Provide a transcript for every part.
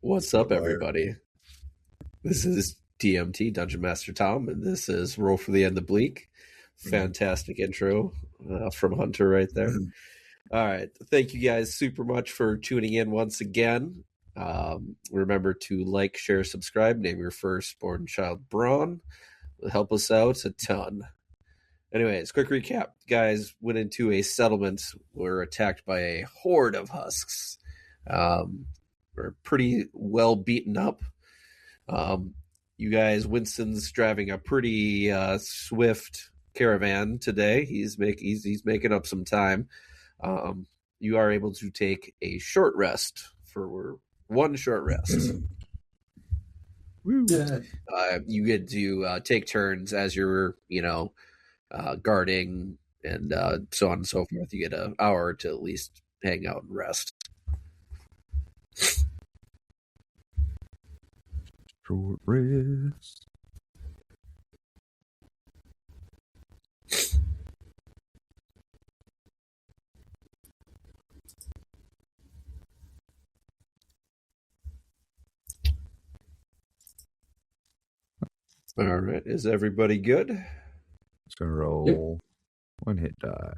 What's up, everybody? This is DMT, Dungeon Master Tom, and this is Roll for the End of Bleak. Fantastic intro from Hunter right there. All right. Thank you guys super much for tuning in once again. Remember to like, share, subscribe, name your firstborn child Braun. It'll help us out a ton. Anyways, quick recap. Guys went into a settlement, were attacked by a horde of husks. We're pretty well beaten up. You guys, Winston's driving a pretty swift caravan today. He's making up some time. You are able to take a short rest for one short rest. You get to take turns as you're, guarding and so on and so forth. You get an hour to at least hang out and rest. Short rest. All right. Is everybody good? Just gonna roll one hit die.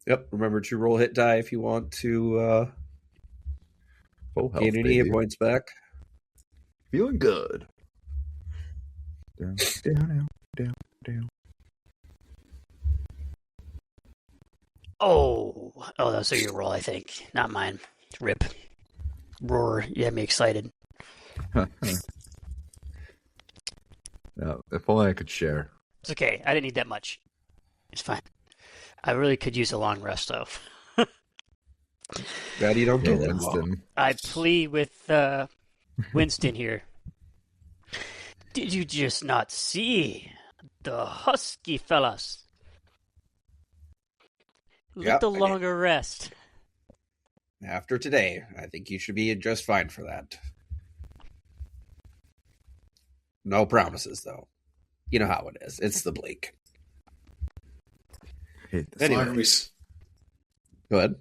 Yep. Remember to roll hit die if you want to Full health, gain any hit points back. Feeling good. Down. Oh, that's your roll, I think. Not mine. Rip. Roar. You had me excited. Yeah, if only I could share. It's okay. I didn't need that much. It's fine. I really could use a long rest, though. Glad you don't Yeah, get that Winston. I plead with Winston here. Did you just not see the husky fellas? Yep, The I did. longer rest. After today, I think you should be just fine for that. No promises, though. You know how it is. It's the Bleak. Hate this. Anyway. Go ahead.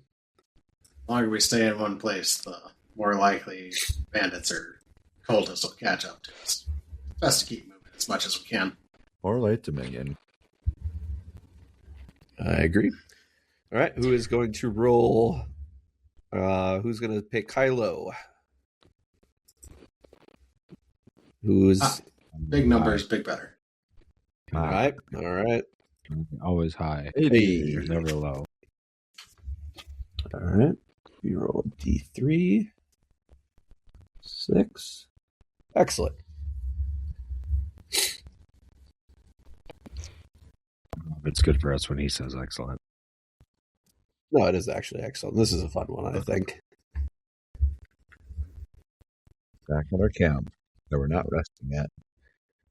The longer we stay in one place, the more likely bandits or cultists will catch up to us. Best to keep moving as much as we can. Or late Dominion. I agree. All right, who is going to roll? Who's going to pick Kylo? Who's Big numbers, big better. all right? All right. Always high. 80. There's never low. All right. You roll a D3. 6. Excellent. It's good for us when he says excellent. No, it is actually excellent. This is a fun one, I think. Back at our camp that we're not resting at.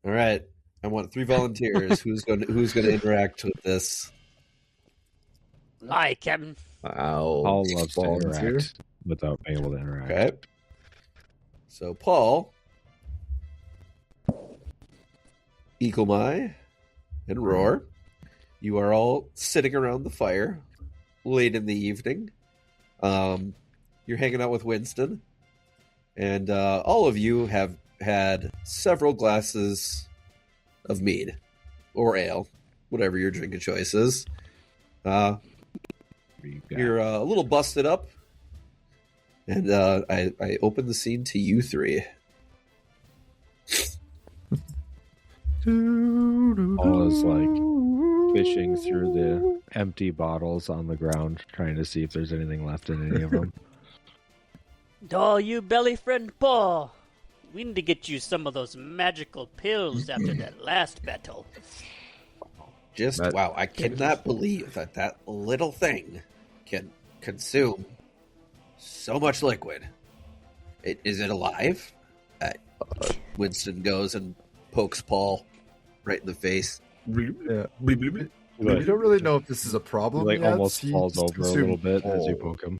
All right. I want 3 volunteers. Who's going to interact with this? Hi, Captain. Paul loves to volunteer. interact without being able to interact. Okay. So Paul, Eaglemeye, and Roar, you are all sitting around the fire late in the evening. You're hanging out with Winston, and all of you have had several glasses of mead or ale, whatever your drink of choice is. You're a little busted up, and I open the scene to you 3. Paul is like fishing through the empty bottles on the ground, trying to see if there's anything left in any of them. Oh, you belly friend Paul. We need to get you some of those magical pills after that last battle. Wow, I cannot believe that little thing can consume so much liquid. Is it alive? Winston goes and pokes Paul right in the face. Yeah. We don't really know if this is a problem. He yet. almost He falls just over a little consumed bit as you all. poke him.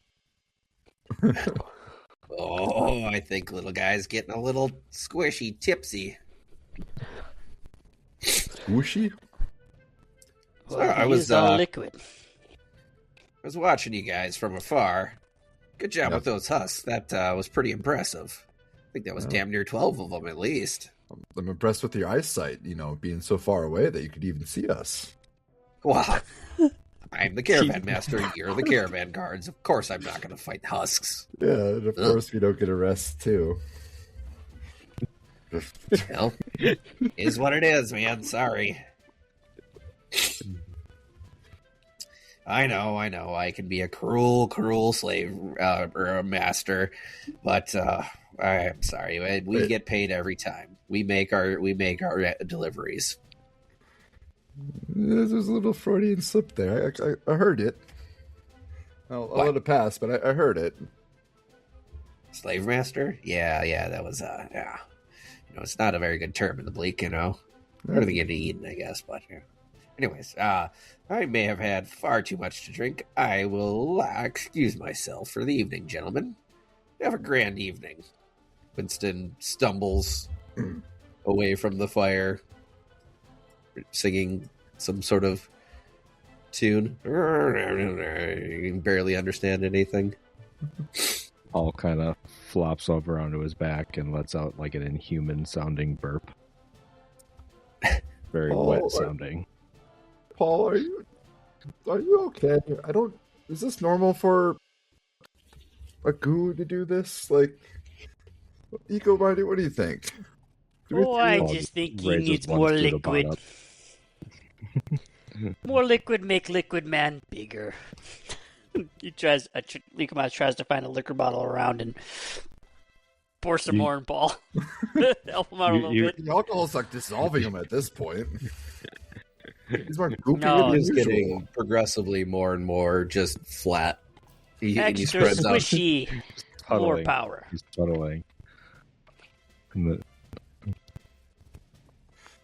Oh, I think little guy's getting a little squishy, tipsy. Squishy? Sorry, I He was is all liquid. watching you guys from afar. Good job with those husks. That was pretty impressive. I think that was damn near 12 of them at least. I'm impressed with your eyesight, being so far away that you could even see us. Wow. I'm the caravan master. You're the caravan guards. Of course I'm not going to fight husks. Yeah, and of course we don't get arrested, too. Well, is what it is, man. Sorry. I know. I can be a cruel slave or a master, but I'm sorry. We get paid every time. We make our deliveries. There's a little Freudian slip there. I heard it. I'll let it pass, but I heard it. Slave master? Yeah. That was yeah. It's not a very good term in the Bleak. Better than getting eaten, I guess. But anyways, I may have had far too much to drink. I will excuse myself for the evening, gentlemen. Have a grand evening. Winston stumbles away from the fire, singing some sort of tune. You can barely understand anything. Paul kind of flops over onto his back and lets out like an inhuman sounding burp. Very wet sounding. Paul, are you okay? Is this normal for a goo to do this? Like, Eco-Minded, what do you think? I just think he needs more liquid. More liquid make liquid man bigger. Eco-Minded tries to find a liquor bottle around and pour some more in Paul. Help him out a little bit. The alcohol's like dissolving him at this point. He's more goopy than usual. Getting progressively more and more just flat. Extra squishy. More power. He's puddling. I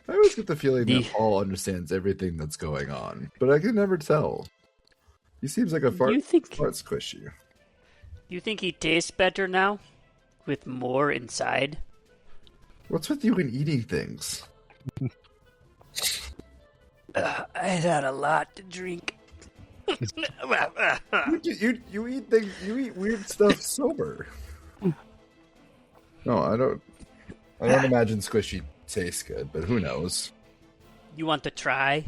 always get the feeling that Paul understands everything that's going on, but I can never tell. He seems like a fart squishy. You think he tastes better now? With more inside? What's with you and eating things? I had a lot to drink. You eat things. You eat weird stuff sober. No, I don't imagine squishy tastes good, but who knows? You want to try?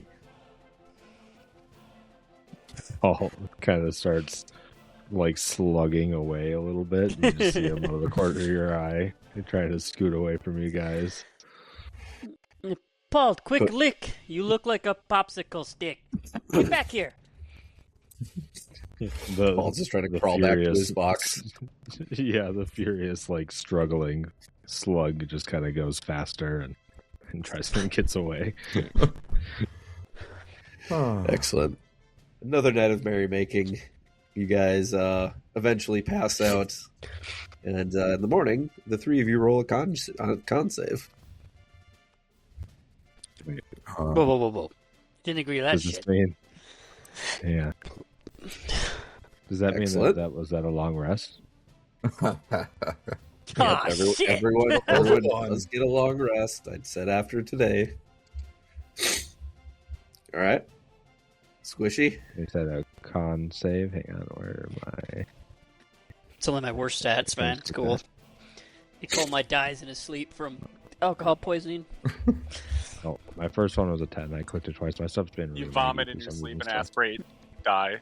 Paul kind of starts like slugging away a little bit. You just see him out of the corner of your eye. He's trying to scoot away from you guys. Paul, quick lick. You look like a popsicle stick. Get back here. Paul's just trying to crawl back to his box. Yeah, the furious, like, struggling slug just kind of goes faster and tries to gets away. Excellent. Another night of merrymaking. You guys eventually pass out, and in the morning, the three of you roll a con save. Whoa. Didn't agree with that shit. Yeah. Does that mean that was that a long rest? Everyone does get a long rest. I'd said after today. All right. Squishy. You said a con save. Hang on, where am I? It's only my worst stats, man. It's cool. Nicole might dies in his sleep from alcohol poisoning. Oh, my first one was a 10. I clicked it twice. My stuff's been. You vomit in your sleep and aspirate, die.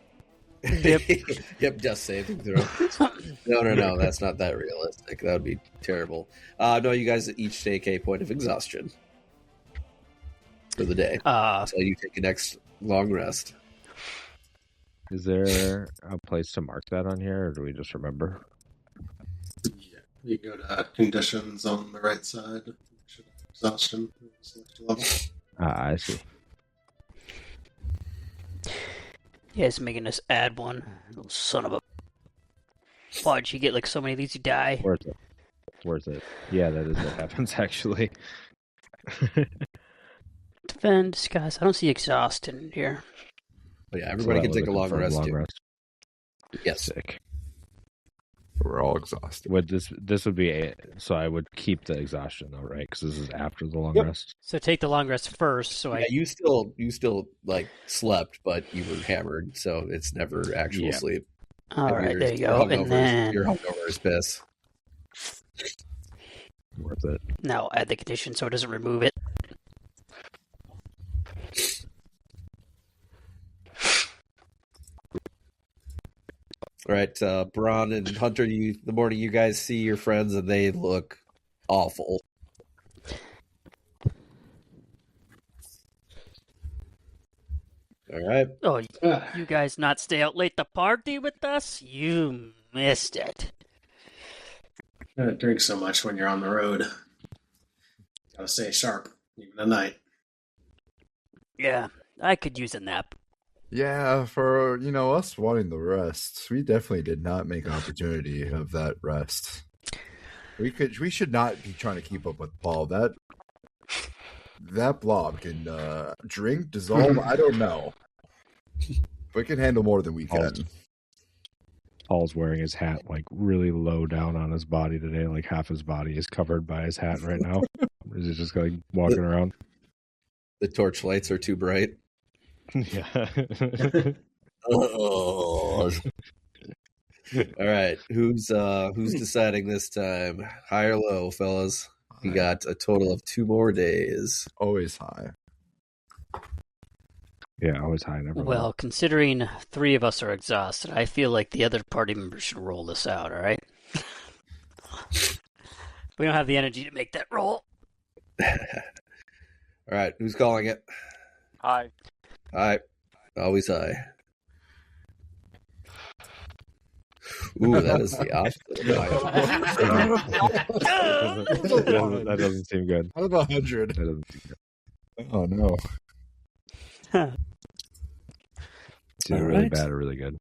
Yep, just saving throw. No, that's not that realistic. That would be terrible. No, you guys each take a point of exhaustion for the day. So you take a next long rest. Is there a place to mark that on here, or do we just remember? Yeah, you go to conditions on the right side. Exhaustion level. I see. Yeah, it's making us add one. Little son of a fudge. You get like so many of these, you die. Worth it. Yeah, that is what happens actually. Defend, disguise. I don't see exhaust in here. But yeah, everybody can take a long rest too. Yes. Sick. We're all exhausted. Would this would be so I would keep the exhaustion though, right? Because this is after the long rest. So take the long rest first. So you still like slept, but you were hammered, so it's never actual sleep. All right, there you go. And then your hungover is piss. Worth it. now add the condition so it doesn't remove it. All right, Braun and Hunter, the morning you guys see your friends and they look awful. All right. Oh, you guys not stay out late to party with us? You missed it. Don't drink so much when you're on the road. Gotta stay sharp, even at night. Yeah, I could use a nap. Yeah, for us wanting the rest, we definitely did not make opportunity of that rest. We should not be trying to keep up with Paul. That blob can drink, dissolve. I don't know. We can handle more than we can. Paul's wearing his hat like really low down on his body today. Like half his body is covered by his hat right now. He's just like walking around. The torch lights are too bright. Yeah. Oh. All right, who's deciding this time? High or low, fellas? You got a total of 2 more days. Always high. Yeah, always high. Never low. Well, considering 3 of us are exhausted, I feel like the other party members should roll this out, all right? We don't have the energy to make that roll. All right, who's calling it? Hi. High. Always high. Ooh, that is the opposite. That doesn't seem good. Out of 100. That doesn't seem good. Oh no. It's either really bad or really good.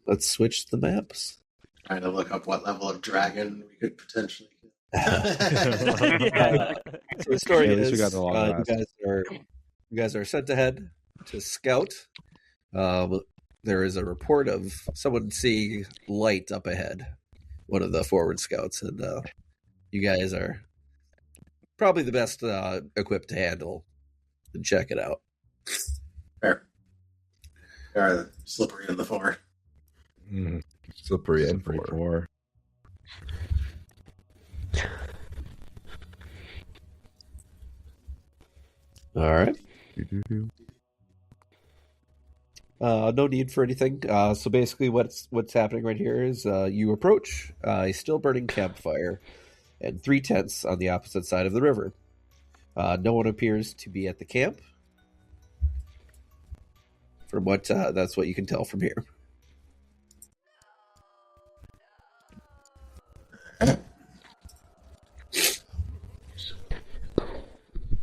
Let's switch the maps. Trying to look up what level of dragon we could potentially get. So the story Yeah, at least is we got the long last. you guys are sent ahead to scout. There is a report of someone seeing light up ahead. One of the forward scouts, and you guys are probably the best equipped to handle and check it out. Fair. They are slippery in the 4. Mm-hmm. Slippery and 4. All right. No need for anything. So basically, what's happening right here is you approach a still burning campfire and 3 tents on the opposite side of the river. No one appears to be at the camp. From what that's what you can tell from here.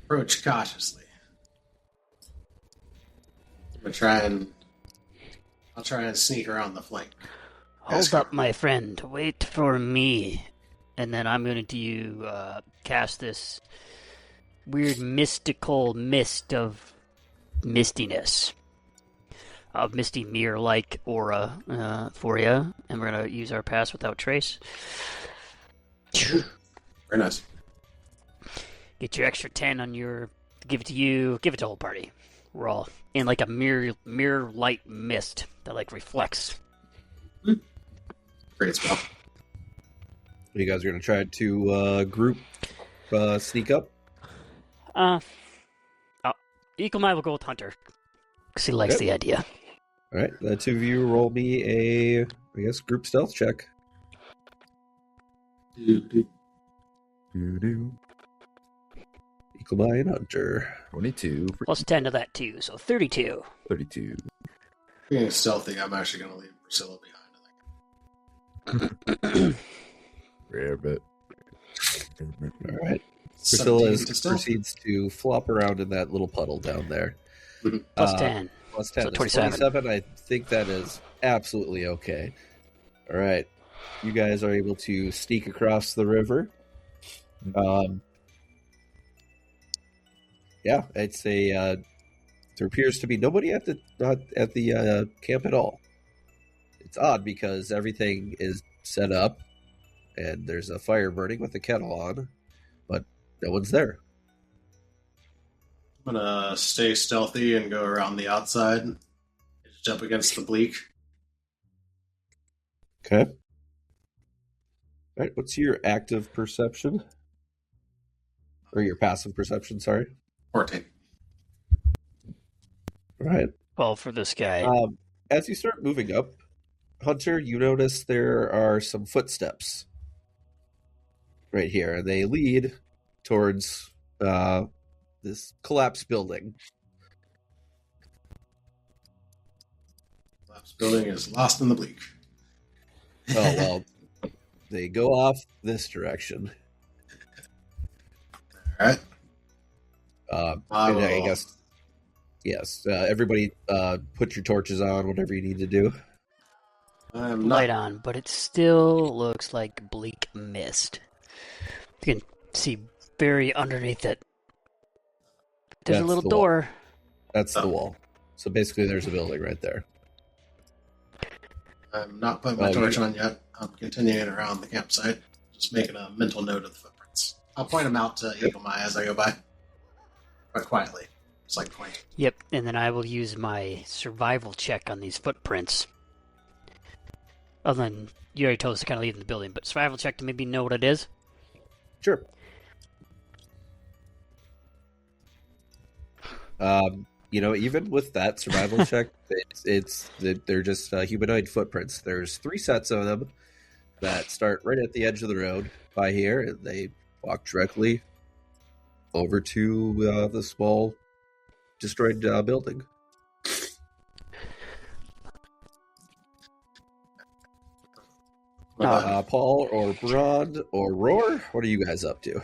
Approach cautiously. I'll try and sneak around the flank. Hold up, my friend. Wait for me. And then I'm going to cast this weird mystical mist of mistiness. Of misty mirror-like aura for you. And we're going to use our pass without trace. Very nice. Get your extra 10 on your... Give it to you. Give it to the whole party. We're all in like a mirror light mist that like reflects. Great spell. You guys are going to try to group sneak up? Equal will go with Hunter. Because he likes the idea. All right, the 2 of you roll me a, I guess, group stealth check. Equal and Hunter. 22. Plus 10 to that too, so 32. 32. Being stealthy, I'm actually going to leave Priscilla behind. Rare bit. All right. Priscilla proceeds to flop around in that little puddle down there. Plus 10. Plus 10 So is 27. 27. I think that is absolutely okay. All right. You guys are able to sneak across the river. Yeah, it's a. There appears to be nobody at the camp at all. It's odd because everything is set up, and there's a fire burning with the kettle on, but no one's there. I'm going to stay stealthy and go around the outside. Just jump against the Bleak. Okay. All right. What's your active perception? Or your passive perception, sorry. 14. All right. Well, for this guy. As you start moving up, Hunter, you notice there are some footsteps right here, and they lead towards this collapsed building. This building is lost in the bleak. Oh, well, they go off this direction. All right. I guess, yes, everybody put your torches on, whatever you need to do. I'm Light not. on, but it still looks like bleak mist. You can see very underneath it. There's a That's little the wall. door. That's the wall. So basically, there's a building right there. I'm not putting my torch on yet. I'm continuing around the campsite, just making a mental note of the footprints. I'll point them out to Eagle Eye as I go by, but quietly. It's like pointing. Yep, and then I will use my survival check on these footprints. Other than you already told us to kind of leave the building, but survival check to maybe know what it is. Sure. Even with that survival check, they're just humanoid footprints. There's 3 sets of them that start right at the edge of the road by here, and they walk directly over to the small destroyed building. Paul or Brond or Roar, what are you guys up to?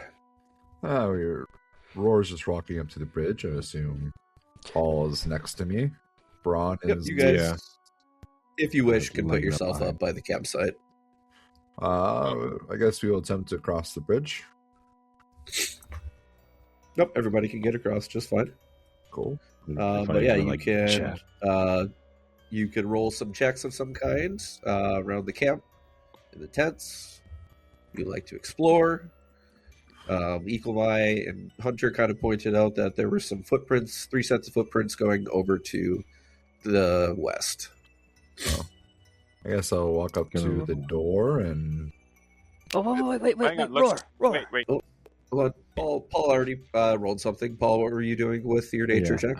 Roar's just walking up to the bridge. I assume Paul is next to me. Braun is... You guys, if you wish, can put yourself up by the campsite. I guess we will attempt to cross the bridge. Nope, everybody can get across just fine. Cool. But yeah, you can you can roll some checks of some kind around the camp, in the tents. If you like to explore. Eagle Eye and Hunter kind of pointed out that there were some footprints, 3 sets of footprints going over to the west. Oh. I guess I'll walk up to the door and... Oh, wait, Hang on, Roar. Wait. Oh, hold on. Paul already rolled something. Paul, what were you doing with your nature check?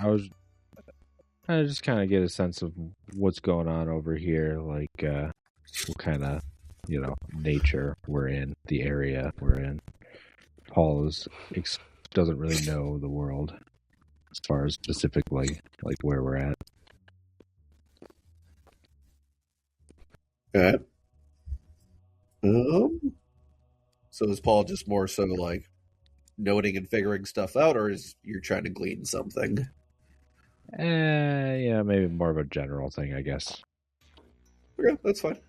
I just kind of get a sense of what's going on over here, like what kind of, nature we're in, the area we're in. Paul doesn't really know the world as far as specifically like where we're at. Okay. So is Paul just more so like noting and figuring stuff out, or is you're trying to glean something? Yeah, maybe more of a general thing, I guess. Okay, that's fine.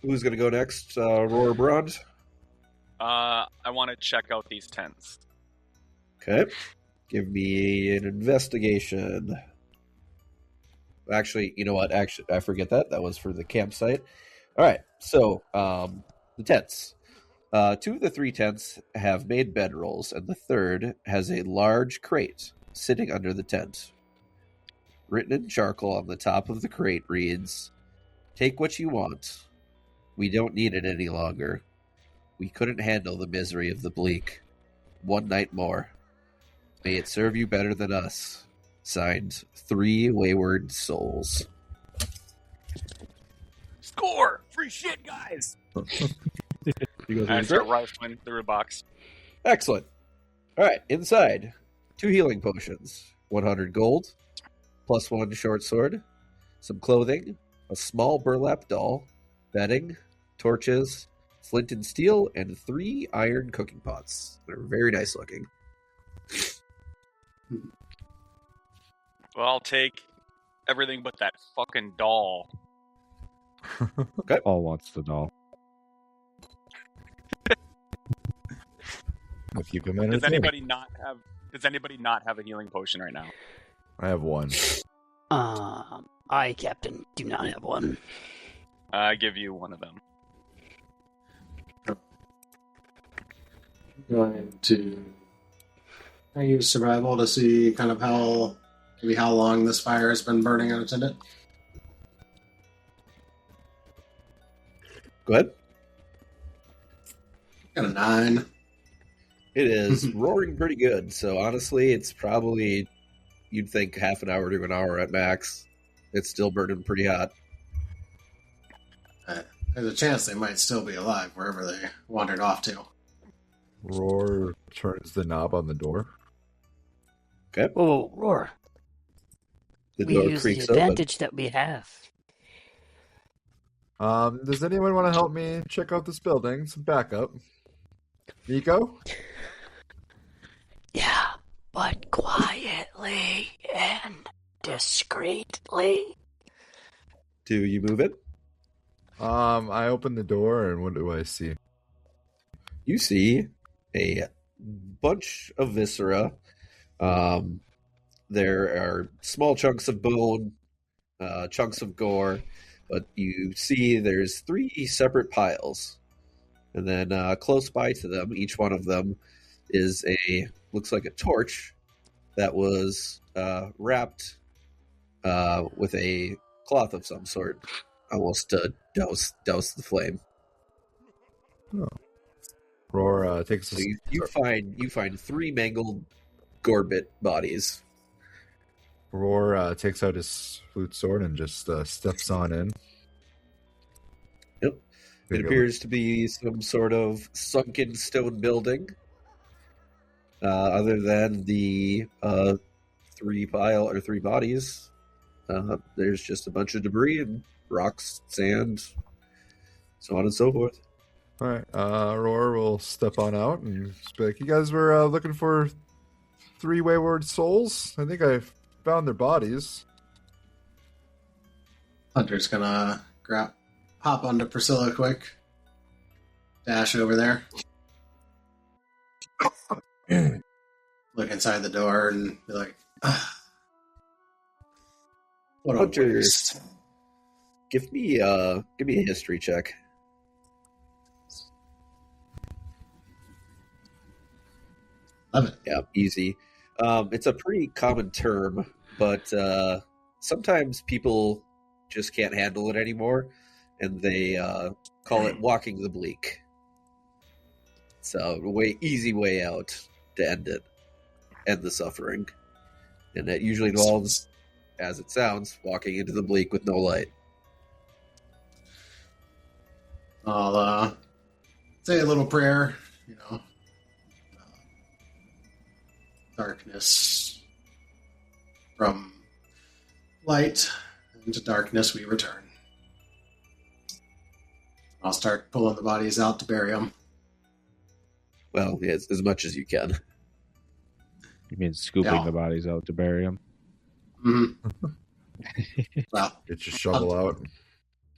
Who's going to go next? Roar Brond? I want to check out these tents. Okay. Give me an investigation. Actually, you know what? Actually, I forget that. That was for the campsite. All right. So, the tents. 2 of the 3 tents have made bedrolls, and the third has a large crate sitting under the tent. Written in charcoal on the top of the crate reads, "Take what you want. We don't need it any longer. We couldn't handle the misery of the bleak. 1 night more. May it serve you better than us. Signed, 3 wayward souls." Score! Free shit, guys! I start rifling through a box. Excellent. All right, inside, 2 healing potions, 100 gold, +1 short sword, some clothing, a small burlap doll, bedding, torches, flint and steel, and 3 iron cooking pots. They're very nice looking. Well, I'll take everything but that fucking doll. Okay. Paul wants the doll. I'll keep him Does entertained. anybody not have a healing potion right now? I have 1. I, Captain, do not have one. I give you one of them. Going to I use survival to see kind of how long this fire has been burning unattended. Go ahead. Got a 9. It is roaring pretty good. So honestly, it's probably, you'd think half an hour to an hour at max. It's still burning pretty hot. There's a chance they might still be alive wherever they wandered off to. Roar turns the knob on the door. Okay. Whoa, Roar. The We door use the creaks open. advantage that we have. Does anyone want to help me check out this building? Some backup. Nico? Yeah, but quietly and discreetly. Do you move it? I open the door, and what do I see? You see a bunch of viscera. There are small chunks of bone, chunks of gore, but you see there's 3 separate piles. And then close by to them, each one of them is looks like a torch that was wrapped with a cloth of some sort, almost to douse the flame. Oh. Roar takes a... So you find 3 mangled Gorbit bodies. Roar takes out his flute sword and just steps on in. Yep. It appears to be some sort of sunken stone building. Other than the 3 bodies, there's just a bunch of debris and rocks, sand, so on and so forth. All right, Roar will step on out and just be like, "You guys were looking for 3 wayward souls? I think I found their bodies." Hunter's gonna hop onto Priscilla quick. Dash over there. Look inside the door and be like, what a Hunter, waste. give me a history check. Love it. Yeah, easy. It's a pretty common term, but sometimes people just can't handle it anymore, and they call it walking the bleak. It's a easy way out to end the suffering. And that usually involves, as it sounds, walking into the bleak with no light. I'll say a little prayer, darkness. From light into darkness we return. I'll start pulling the bodies out to bury them. Well, yeah, as much as you can. You mean scooping the bodies out to bury them? Mm-hmm. Well, get your shovel out.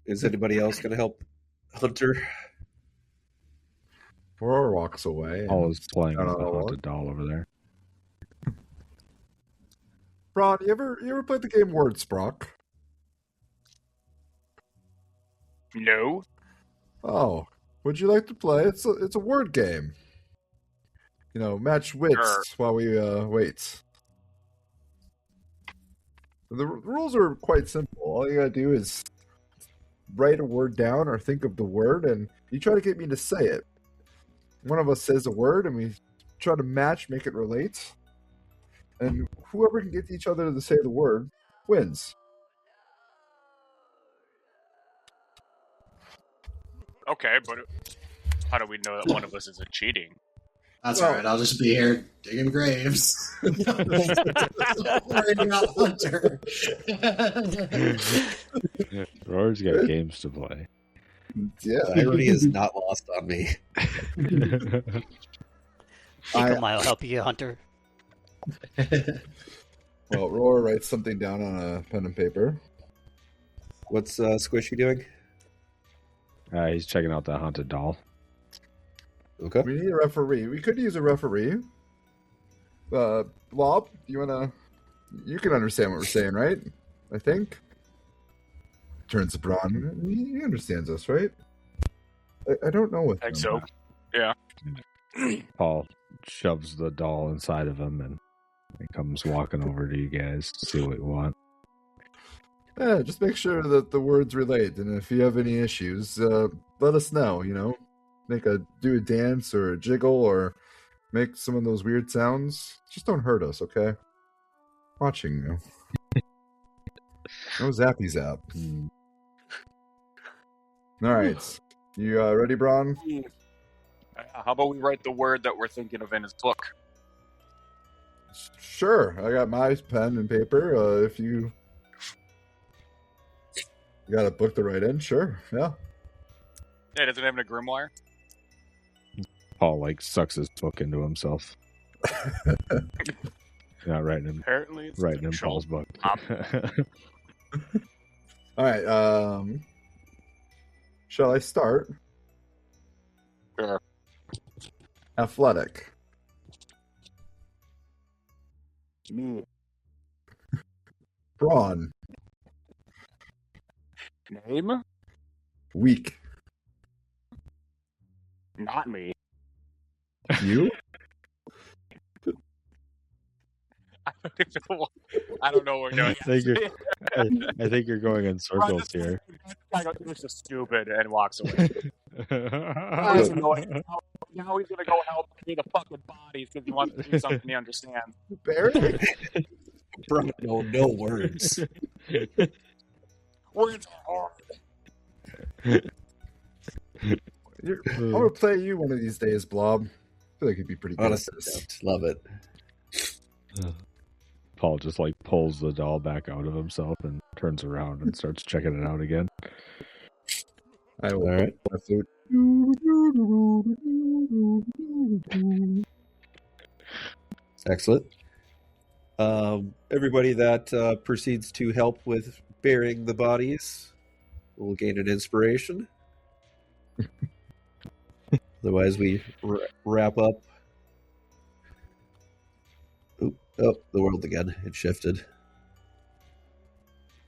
Is anybody else going to help Hunter? Roar walks away. Paul is playing with the haunted doll over there. Ron, you ever played the game Word Sprock? No. Oh, would you like to play? It's a word game. Match wits while we wait. The rules are quite simple. All you gotta do is write a word down or think of the word, and you try to get me to say it. One of us says a word, and we try to make it relate. And whoever can get each other to say the word wins. Okay, but how do we know that one of us isn't cheating? That's all right. I'll just be here digging graves. Worrying about Hunter. Roar's got games to play. Yeah, irony is not lost on me. I'll help you, Hunter. Well, Roar writes something down on a pen and paper. What's Squishy doing? He's checking out the haunted doll. Okay. We need a referee. We could use a referee. Blob, you can understand what we're saying, right? I think. Turns to Braun. He understands us, right? I don't know what. I think so. Yeah. Paul shoves the doll inside of him and he comes walking over to you guys to see what you want. Yeah, just make sure that the words relate, and if you have any issues, let us know. Do a dance or a jiggle or make some of those weird sounds. Just don't hurt us, okay? Watching you. No zappy zap. All right. You ready, Braun? How about we write the word that we're thinking of in his book? Sure. I got my pen and paper. If you got a book to write in, sure. Yeah. Yeah, does it have a grimoire? Paul sucks his book into himself. Not writing him. Apparently, it's writing in Paul's book. All right. Shall I start? Sure. Athletic. Me. Brawn. Name? Weak. Not me. You? I don't know what we're doing. I think you're going in circles here. This is stupid and walks away. Now he's gonna go help me the fucking bodies because he wants to do something he understands. Barry? Bro, no words. Words are hard. I'm gonna play you one of these days, Blob. I feel like you'd be pretty good at Honestly, this. love it. Paul just pulls the doll back out of himself and turns around and starts checking it out again. I will. All right. My flute. Excellent. Everybody that proceeds to help with burying the bodies will gain an inspiration. Otherwise, we wrap up. Oh, the world again. It shifted.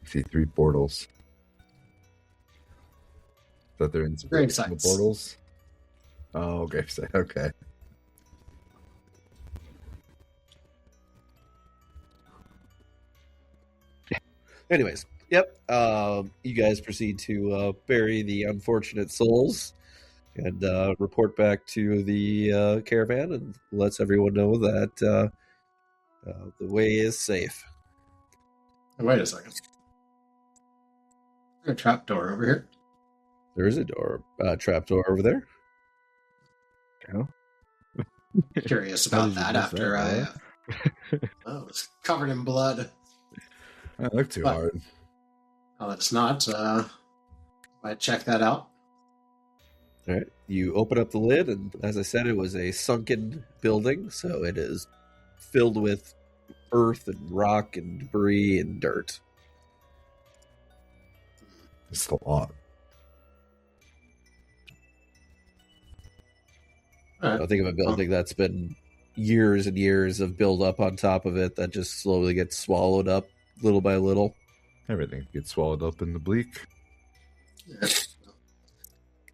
I see 3 portals. Is that their Grave inspirational sites. portals? Oh, okay. Okay. Anyways, yep. You guys proceed to bury the unfortunate souls and report back to the caravan and lets everyone know that the way is safe. Wait a second. Is there a trap door over here? There is a trap door over there. Curious How about did you that miss after that, oh, it's covered in blood. I don't look too What? hard. Oh, it's not. I check that out. All right. You open up the lid, and as I said, it was a sunken building, so it is filled with earth and rock and debris and dirt. It's a lot. All right. I think of a building that's been years and years of build up on top of it that just slowly gets swallowed up little by little. Everything gets swallowed up in the bleak. Yeah.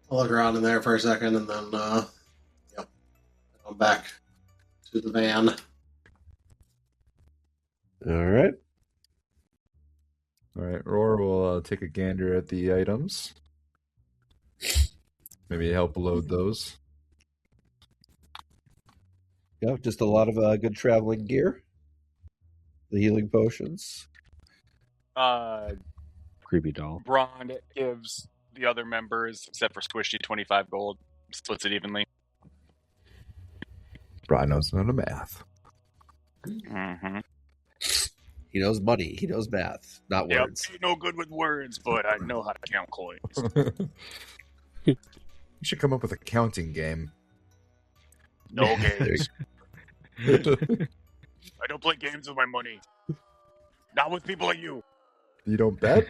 I'll look around in there for a second and then, go back to the van. All right. All right, Roar will take a gander at the items. Maybe help load those. Yeah, just a lot of good traveling gear. The healing potions. Creepy doll. Braun gives the other members, except for Squishy, 25 gold. Splits it evenly. Brian knows none of math. Mm-hmm. He knows money. He knows math, not Yep, words. ain't no good with words, but I know how to count coins. You should come up with a counting game. No games. I don't play games with my money. Not with people like you. You don't bet?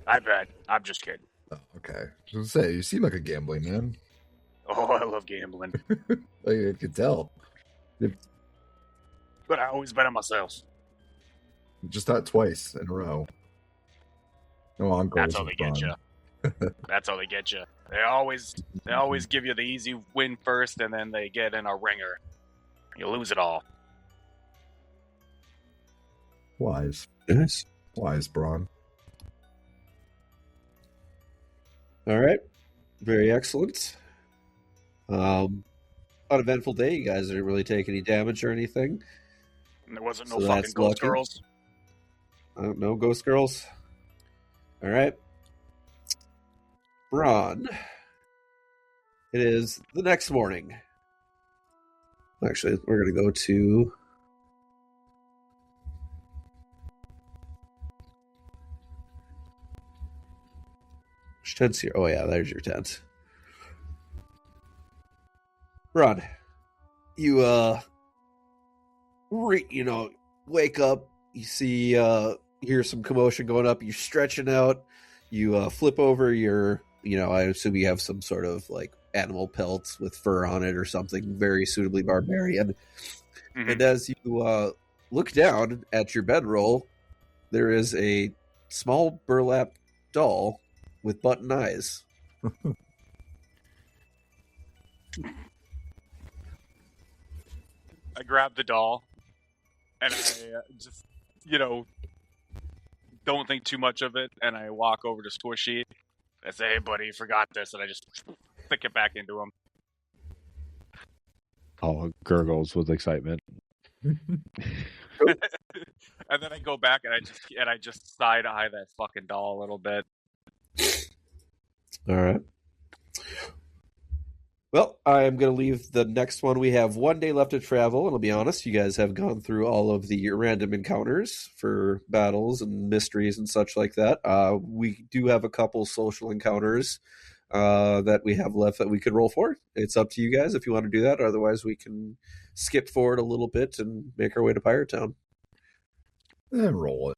I bet. I'm just kidding. Oh, okay. I was gonna say, you seem like a gambling man. Oh, I love gambling. I could tell. But I always bet on myself. Just not twice in a row. No encore. That's how they get you. That's how they get you. They always give you the easy win first, and then they get in a ringer. You lose it all. Wise. Yes. Wise, Braun. All right. Very excellent. Uneventful day. You guys didn't really take any damage or anything. And there wasn't So no fucking that's ghost lucky. girls. No ghost girls. All right. Braun. It is the next morning. Actually, we're going to go to... Which tent's here? Oh, yeah, there's your tent. Braun, you, wake up, you see, hear some commotion going up, you're stretching out, you flip over your, I assume you have some sort of, like, animal pelts with fur on it or something very suitably barbarian. Mm-hmm. And as you look down at your bedroll, there is a small burlap doll with button eyes. I grab the doll, and I just, don't think too much of it, and I walk over to Squishy. I say, "Hey, buddy, you forgot this," and I just stick it back into him. All gurgles with excitement. And then I go back and I just side eye that fucking doll a little bit. All right. Well, I am going to leave the next one. We have 1 day left to travel, and I'll be honest, you guys have gone through all of the random encounters for battles and mysteries and such like that. We do have a couple social encounters that we have left that we could roll for. It's up to you guys if you want to do that. Otherwise, we can skip forward a little bit and make our way to Pyretown. And roll it.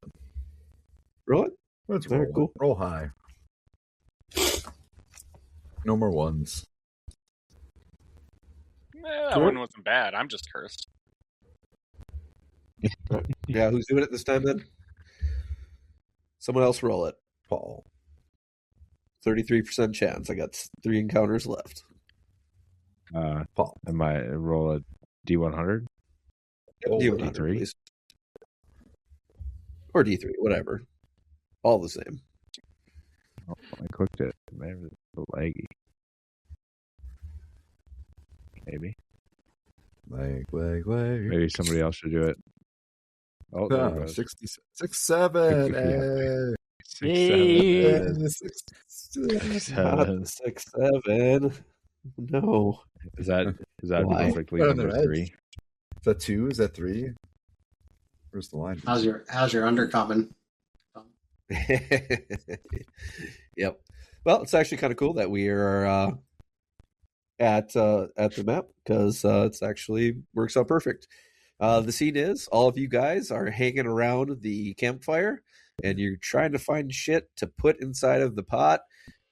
Roll it? Let's All roll right, cool. it. Roll high. No more ones. That one wasn't bad. I'm just cursed. Yeah, who's doing it this time then? Someone else roll it. Paul. 33% chance. I got 3 encounters left. Paul. Am I roll a D100? D100, D3? please. Or D3, whatever. All the same. Oh, I clicked it. Maybe it's a little laggy. Maybe. Leg. Maybe somebody else should do it. Oh, there it goes. 66, 7. Yeah. Hey. 6, 7. Not 6, 7. No. Is that Why? perfectly Right on number their 3? Is that 2? Is that 3? Where's the line? How's your undercommon? Yep. Well, it's actually kind of cool that we are at the map because it's actually works out perfect. The scene is all of you guys are hanging around the campfire and you're trying to find shit to put inside of the pot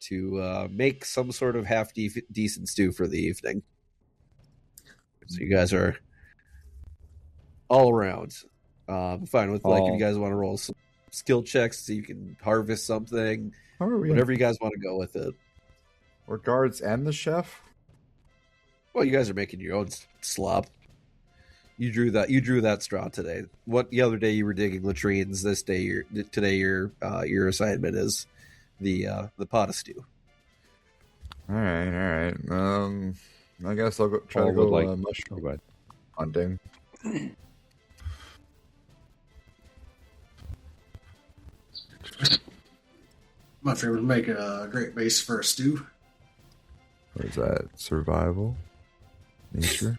to make some sort of half decent stew for the evening. So you guys are all around. Fine with if you guys want to roll some skill checks so you can harvest something, How are we? whatever you guys want to go with it. We're guards and the chef? Well, you guys are making your own slop. You drew that straw today. What the other day you were digging latrines. Today your assignment is the pot of stew. All right. I guess I'll try to go mushroom hunting. My favorite would make a great base for a stew. What is that? Survival? Nature?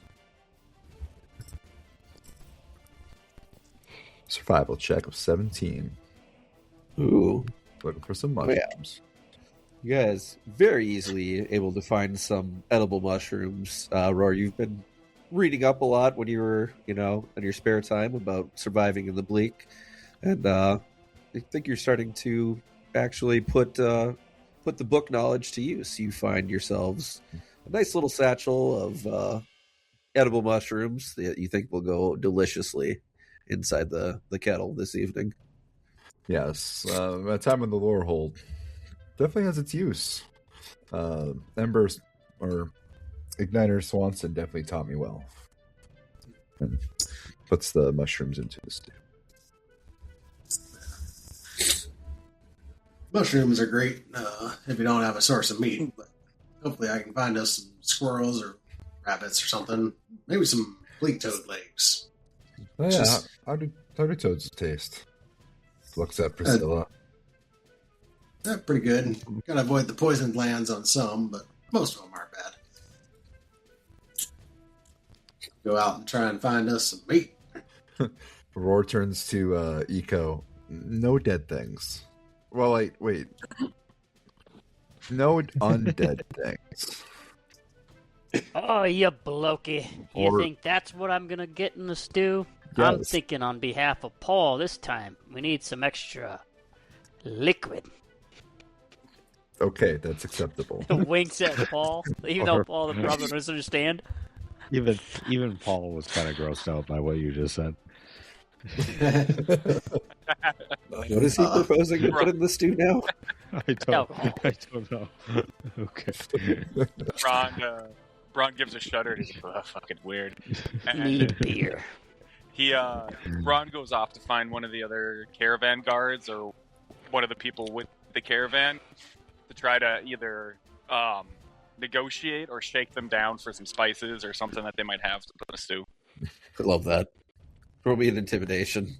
Survival check of 17. Ooh. Looking for some Oh, yeah. mushrooms. You guys very easily able to find some edible mushrooms. Roar, you've been reading up a lot when you were, in your spare time about surviving in the Bleak. And I think you're starting to actually put the book knowledge to use. You find yourselves a nice little satchel of edible mushrooms that you think will go deliciously inside the kettle this evening. Yes. My time in the lore hold definitely has its use. Embers or Igniter Swanson definitely taught me well. And puts the mushrooms into the stew. Mushrooms are great if you don't have a source of meat, but hopefully I can find us some squirrels or rabbits or something. Maybe some bleak toad legs. Oh, yeah, Just- how do toads taste? Looks at Priscilla. They're pretty good. Gotta avoid the poisoned glands on some, but most of them aren't bad. Go out and try and find us some meat. Roar turns to Eco. No dead things. Well, wait. No undead things. Oh, you blokey. You Or- think that's what I'm gonna get in the stew? I'm Yes. thinking on behalf of Paul this time. We need some extra liquid. Okay, that's acceptable. Winks at Paul, even though Paul the brother doesn't understand. Even Paul was kind of grossed out by what you just said. What is he proposing to put in the stew now? I don't know. Okay. Braun gives a shudder. And he's like, oh, fucking weird. And Need beer. Braun goes off to find one of the other caravan guards or one of the people with the caravan to try to either negotiate or shake them down for some spices or something that they might have to put in a stew. I love that. Throw me an intimidation.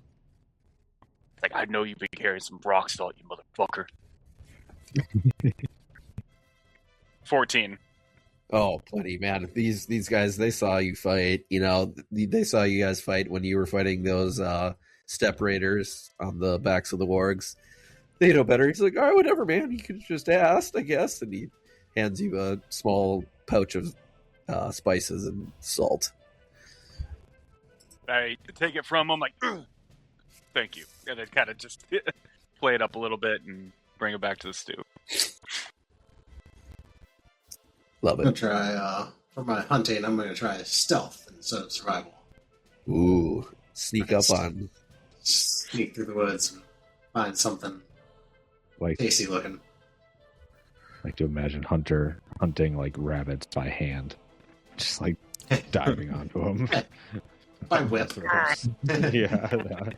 It's like, I know you've been carrying some rock salt, you motherfucker. 14. Oh, plenty, man. These guys, they saw you fight. You know, they saw you guys fight when you were fighting those step raiders on the backs of the wargs. They know better. He's like, all right, whatever, man. You could just ask, I guess. And he hands you a small pouch of spices and salt. I take it from him, like, ugh, thank you. And then kind of just play it up a little bit and bring it back to the stew. Love I'm going it. to try, for my hunting, I'm going to try stealth instead of survival. Ooh, sneak up on. Sneak through the woods and find something Like tasty looking. to imagine Hunter hunting like rabbits by hand, just like diving onto them. By whip. Yeah.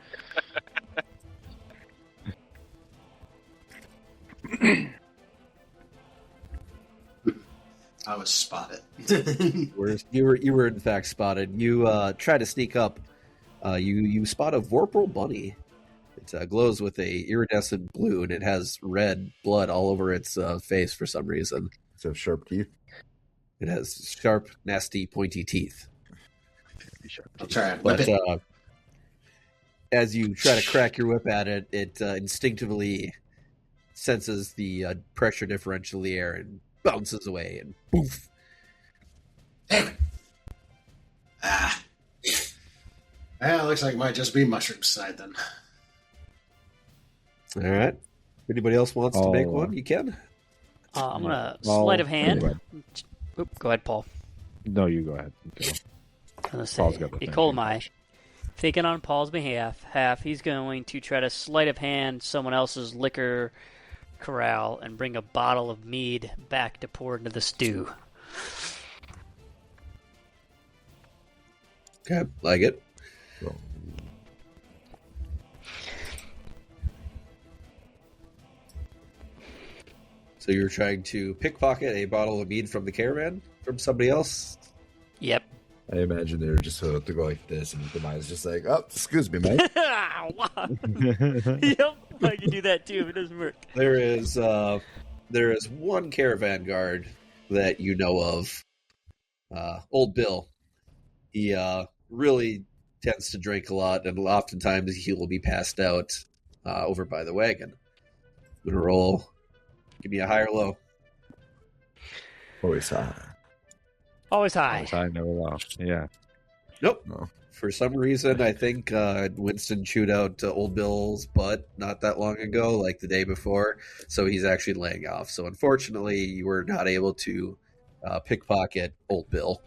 I was spotted. You were in fact spotted. You try to sneak up. You spot a Vorpal bunny. It glows with a iridescent blue, and it has red blood all over its face for some reason. So sharp teeth. It has sharp, nasty, pointy teeth. I'll try and whip But it. as you try to crack your whip at it, it instinctively senses the pressure differential in the air and bounces away, and poof. Damn it. Ah. Well, looks like it might just be mushrooms tonight then. All right. Anybody else wants to make I'll, one? You can. I'm gonna Well, sleight of hand. go ahead. Oop, go ahead, Paul. No, you go ahead. Go. I'm gonna say, Paul's got the Ecolmi, thinking on Paul's behalf, he's going to try to sleight of hand someone else's liquor corral and bring a bottle of mead back to pour into the stew. Okay, like it. So, So you're trying to pickpocket a bottle of mead from the caravan from somebody else? Yep. I imagine they're just to go like this, and Demise just like, oh, excuse me, mate. Yep, I can do that too if it doesn't work. There is one caravan guard that you know of. Old Bill. He really tends to drink a lot, and oftentimes he will be passed out over by the wagon. I'm gonna roll. Give me a high or low. Always high. Always high. I never low. Yeah. Nope. No. For some reason, I think Winston chewed out Old Bill's butt not that long ago, like the day before, so he's actually laying off. So unfortunately, you were not able to pickpocket Old Bill.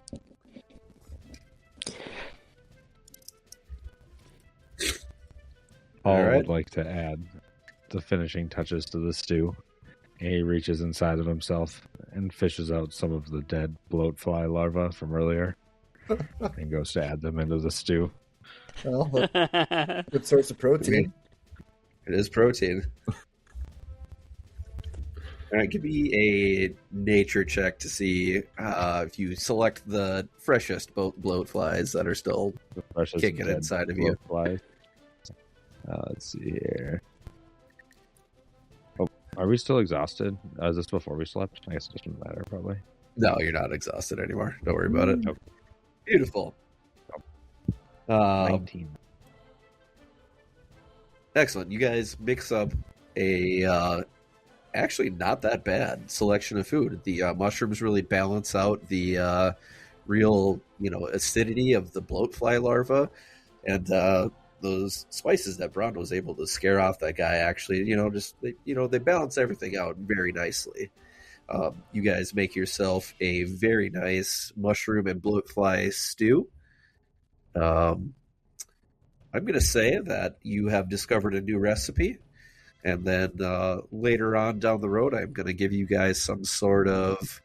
Paul All right. would like to add the finishing touches to the stew. He reaches inside of himself and fishes out some of the dead bloatfly larvae from earlier and goes to add them into the stew. Well, good source of protein. It is protein. All right, give me a nature check to see if you select the freshest bloat flies that are still The freshest kicking dead inside of you. flies. Let's see here. Oh, are we still exhausted? Is this before we slept? I guess it doesn't matter, probably. No, you're not exhausted anymore. Don't worry about it. Nope. Beautiful. 19. Excellent. You guys mix up a actually not that bad selection of food. The mushrooms really balance out the real, acidity of the bloatfly larva, and those spices that Braun was able to scare off that guy. Actually, they balance everything out very nicely. You guys make yourself a very nice mushroom and bloatfly stew. I'm going to say that you have discovered a new recipe, and then later on down the road, I'm going to give you guys some sort of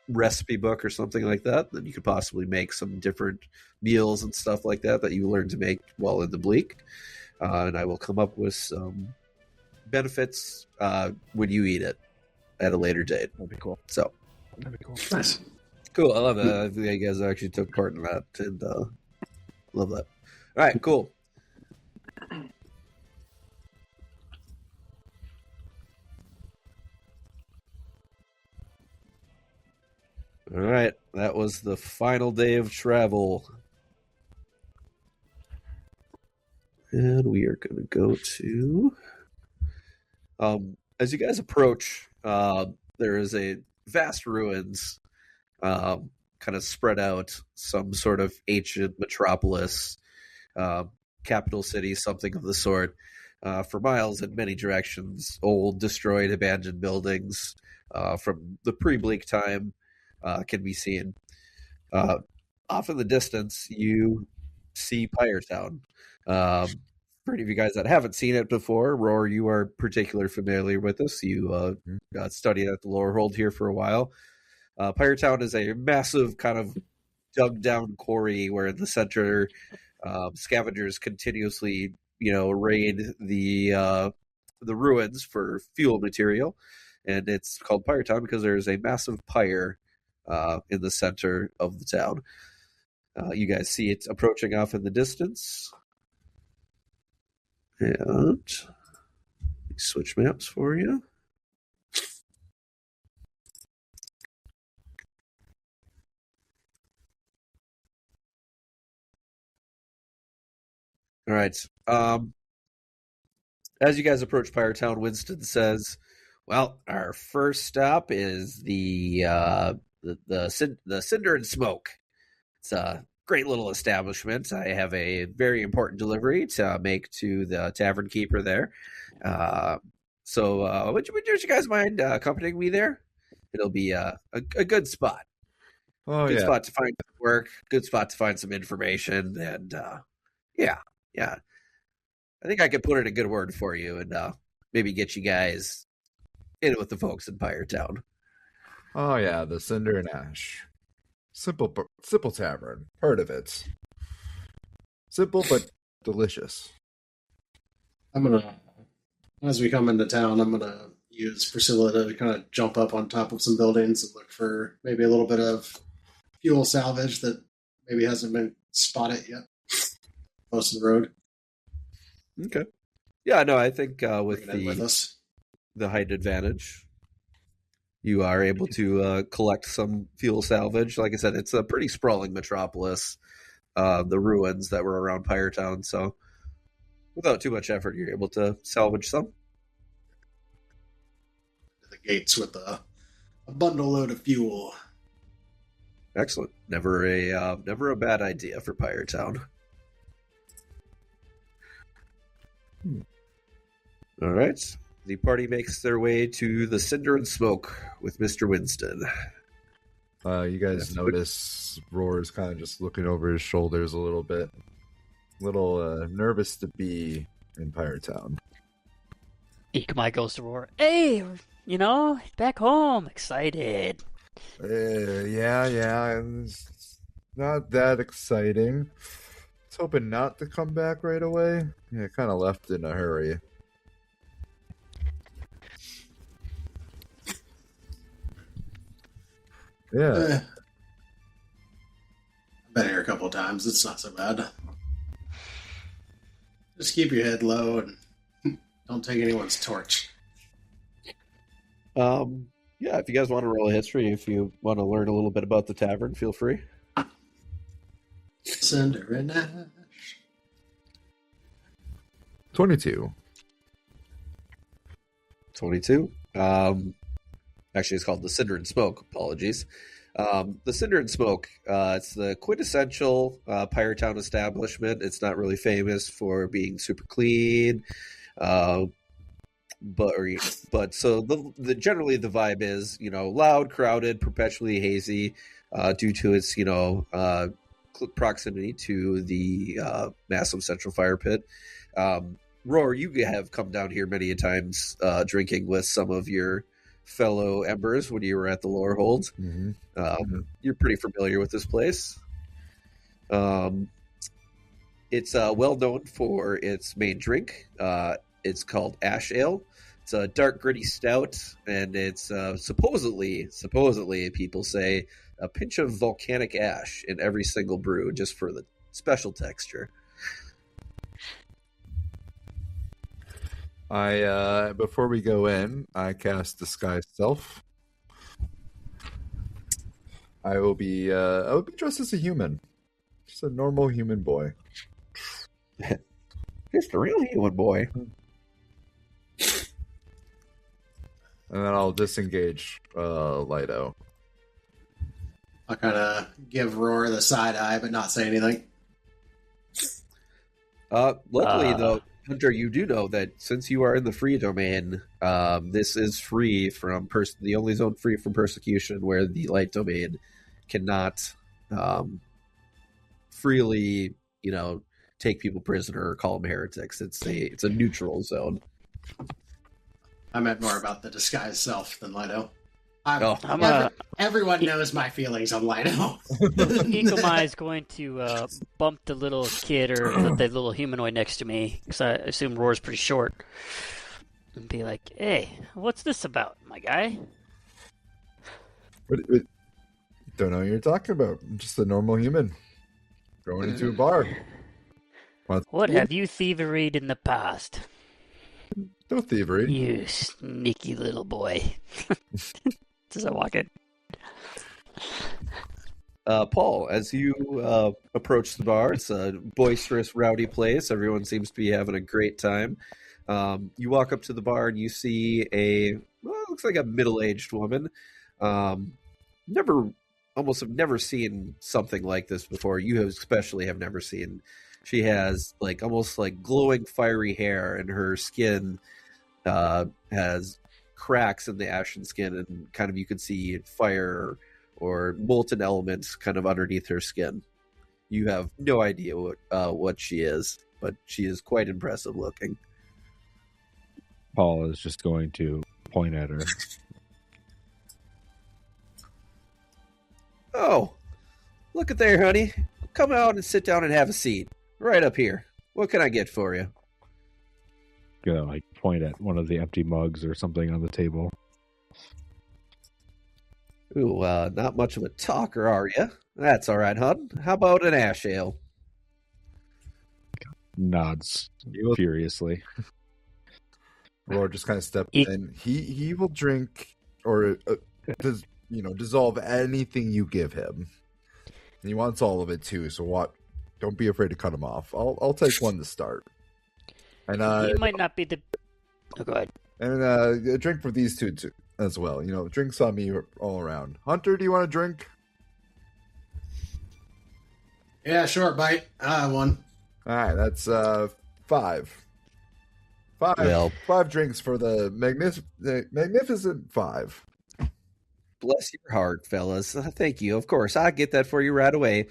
recipe book or something like that. Then you could possibly make some different meals and stuff like that you learn to make while in the Bleak. And I will come up with some benefits when you eat it at a later date. That'd be cool. So, That'd be cool. Nice. cool. I love it. I think you guys actually took part in that, and love that. All right, cool. All right, that was the final day of travel. And we are going to go to... as you guys approach, there is a vast ruins kind of spread out, some sort of ancient metropolis, capital city, something of the sort, for miles in many directions. Old, destroyed, abandoned buildings from the pre-Bleak time can be seen. Off in the distance, you see Pyretown. For any of you guys that haven't seen it before, Roar, you are particularly familiar with this. You got studied at the Lower Hold here for a while. Pyretown is a massive kind of dug down quarry where in the center scavengers continuously raid the ruins for fuel material, and it's called Pyretown because there's a massive pyre in the center of the town. You guys see it approaching off in the distance, and switch maps for you. All right. As you guys approach Pyretown, Winston says, "Well, our first stop is the Cinder and Smoke. It's a great little establishment. I have a very important delivery to make to the tavern keeper there. So would you guys mind accompanying me there? It'll be a good spot. Good spot to find work. Good spot to find some information. And yeah. I think I could put in a good word for you and maybe get you guys in with the folks in Pyretown." Oh yeah, the Cinder and Ash. Simple tavern. Heard of it. Simple but delicious. As we come into town, I'm gonna use Priscilla to kind of jump up on top of some buildings and look for maybe a little bit of fuel salvage that maybe hasn't been spotted yet. Close to the road. Okay. Yeah, no, I think with us. the height advantage, you are able to collect some fuel salvage. Like I said, it's a pretty sprawling metropolis, the ruins that were around Pyretown, so without too much effort, you're able to salvage some. The gates with a bundle load of fuel. Excellent. Never a bad idea for Pyretown. All right. The party makes their way to the Cinder and Smoke with Mr. Winston. You guys notice Roar's kind of just looking over his shoulders a little bit. Nervous to be in Pyretown. Ikamai goes to Roar. Hey, back home. Excited. Yeah. It's not that exciting. I was hoping not to come back right away. Yeah, kind of left in a hurry. Yeah. I've been here a couple of times. It's not so bad. Just keep your head low and don't take anyone's torch. Yeah, if you guys want to roll a history, if you want to learn a little bit about the tavern, feel free. Cinder and Ash. 22. 22. Actually, it's called the Cinder and Smoke. Apologies. The Cinder and Smoke, it's the quintessential Pyretown establishment. It's not really famous for being super clean, but so the generally the vibe is, you know, loud, crowded, perpetually hazy, due to its, you know, proximity to the massive central fire pit. Roar, you have come down here many a times drinking with some of your fellow embers when you were at the Lore Hold. Mm-hmm. You're pretty familiar with this place. It's well known for its main drink. It's called Ash Ale. It's a dark, gritty stout, and it's supposedly, people say, a pinch of volcanic ash in every single brew, just for the special texture. Before we go in, I cast Disguise Self. I will be dressed as a human. Just a normal human boy. Just a real human boy. And then I'll disengage Lido. I'll kind of give Roar the side eye, but not say anything. Luckily, though, Hunter, you do know that since you are in the free domain, this is free from the only zone free from persecution, where the light domain cannot freely, you know, take people prisoner or call them heretics. It's a neutral zone. I meant more about the disguised self than Lido. Everyone knows my feelings on Lido. Ikomai is going to bump the little kid or the little humanoid next to me, because I assume Roar's pretty short, and be like, "Hey, what's this about, my guy?" What, don't know what you're talking about. I'm just a normal human going into a bar. What have you thieveried in the past? No thievery. You sneaky little boy. As I walk in. Paul, as you approach the bar, it's a boisterous, rowdy place. Everyone seems to be having a great time. You walk up to the bar and you see it looks like a middle-aged woman. Almost have never seen something like this before. You especially have never seen. She has almost glowing, fiery hair, and her skin has cracks in the ashen skin, and kind of you can see fire or molten elements kind of underneath her skin. You have no idea what she is, but she is quite impressive looking. Paul is just going to point at her. Oh, look at there, honey. Come out and sit down and have a seat. Right up here. What can I get for you? Gonna point at one of the empty mugs or something on the table. Ooh, not much of a talker, are you? That's all right, hon. How about an ash ale? Nods furiously. Roar just kind of steps in. He will drink or dissolve anything you give him. And he wants all of it too. So don't be afraid to cut him off. I'll take one to start. And he might not be the. Oh, go ahead. And a drink for these two too, as well. You know, drinks on me all around. Hunter, do you want a drink? Yeah, short bite. I have one. All right, that's 5. Five drinks for the magnificent 5. Bless your heart, fellas. Thank you. Of course, I'll get that for you right away.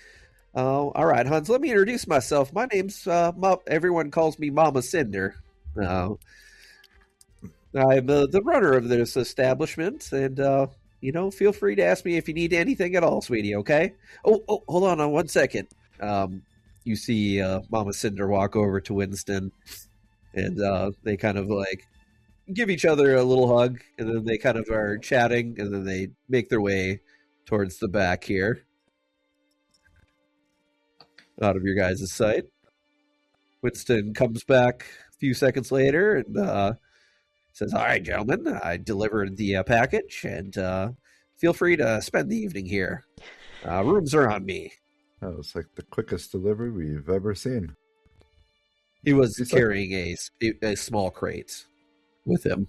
All right, Hans, let me introduce myself. My name's, everyone calls me Mama Cinder. I'm the runner of this establishment, and, feel free to ask me if you need anything at all, sweetie, okay? Oh, hold on 1 second. You see Mama Cinder walk over to Winston, and they kind of, give each other a little hug, and then they kind of are chatting, and then they make their way towards the back here, out of your guys' sight. Winston comes back a few seconds later and says, "All right, gentlemen, I delivered the package, and feel free to spend the evening here. Rooms are on me." That was like the quickest delivery we've ever seen. He was He's carrying a small crate with him.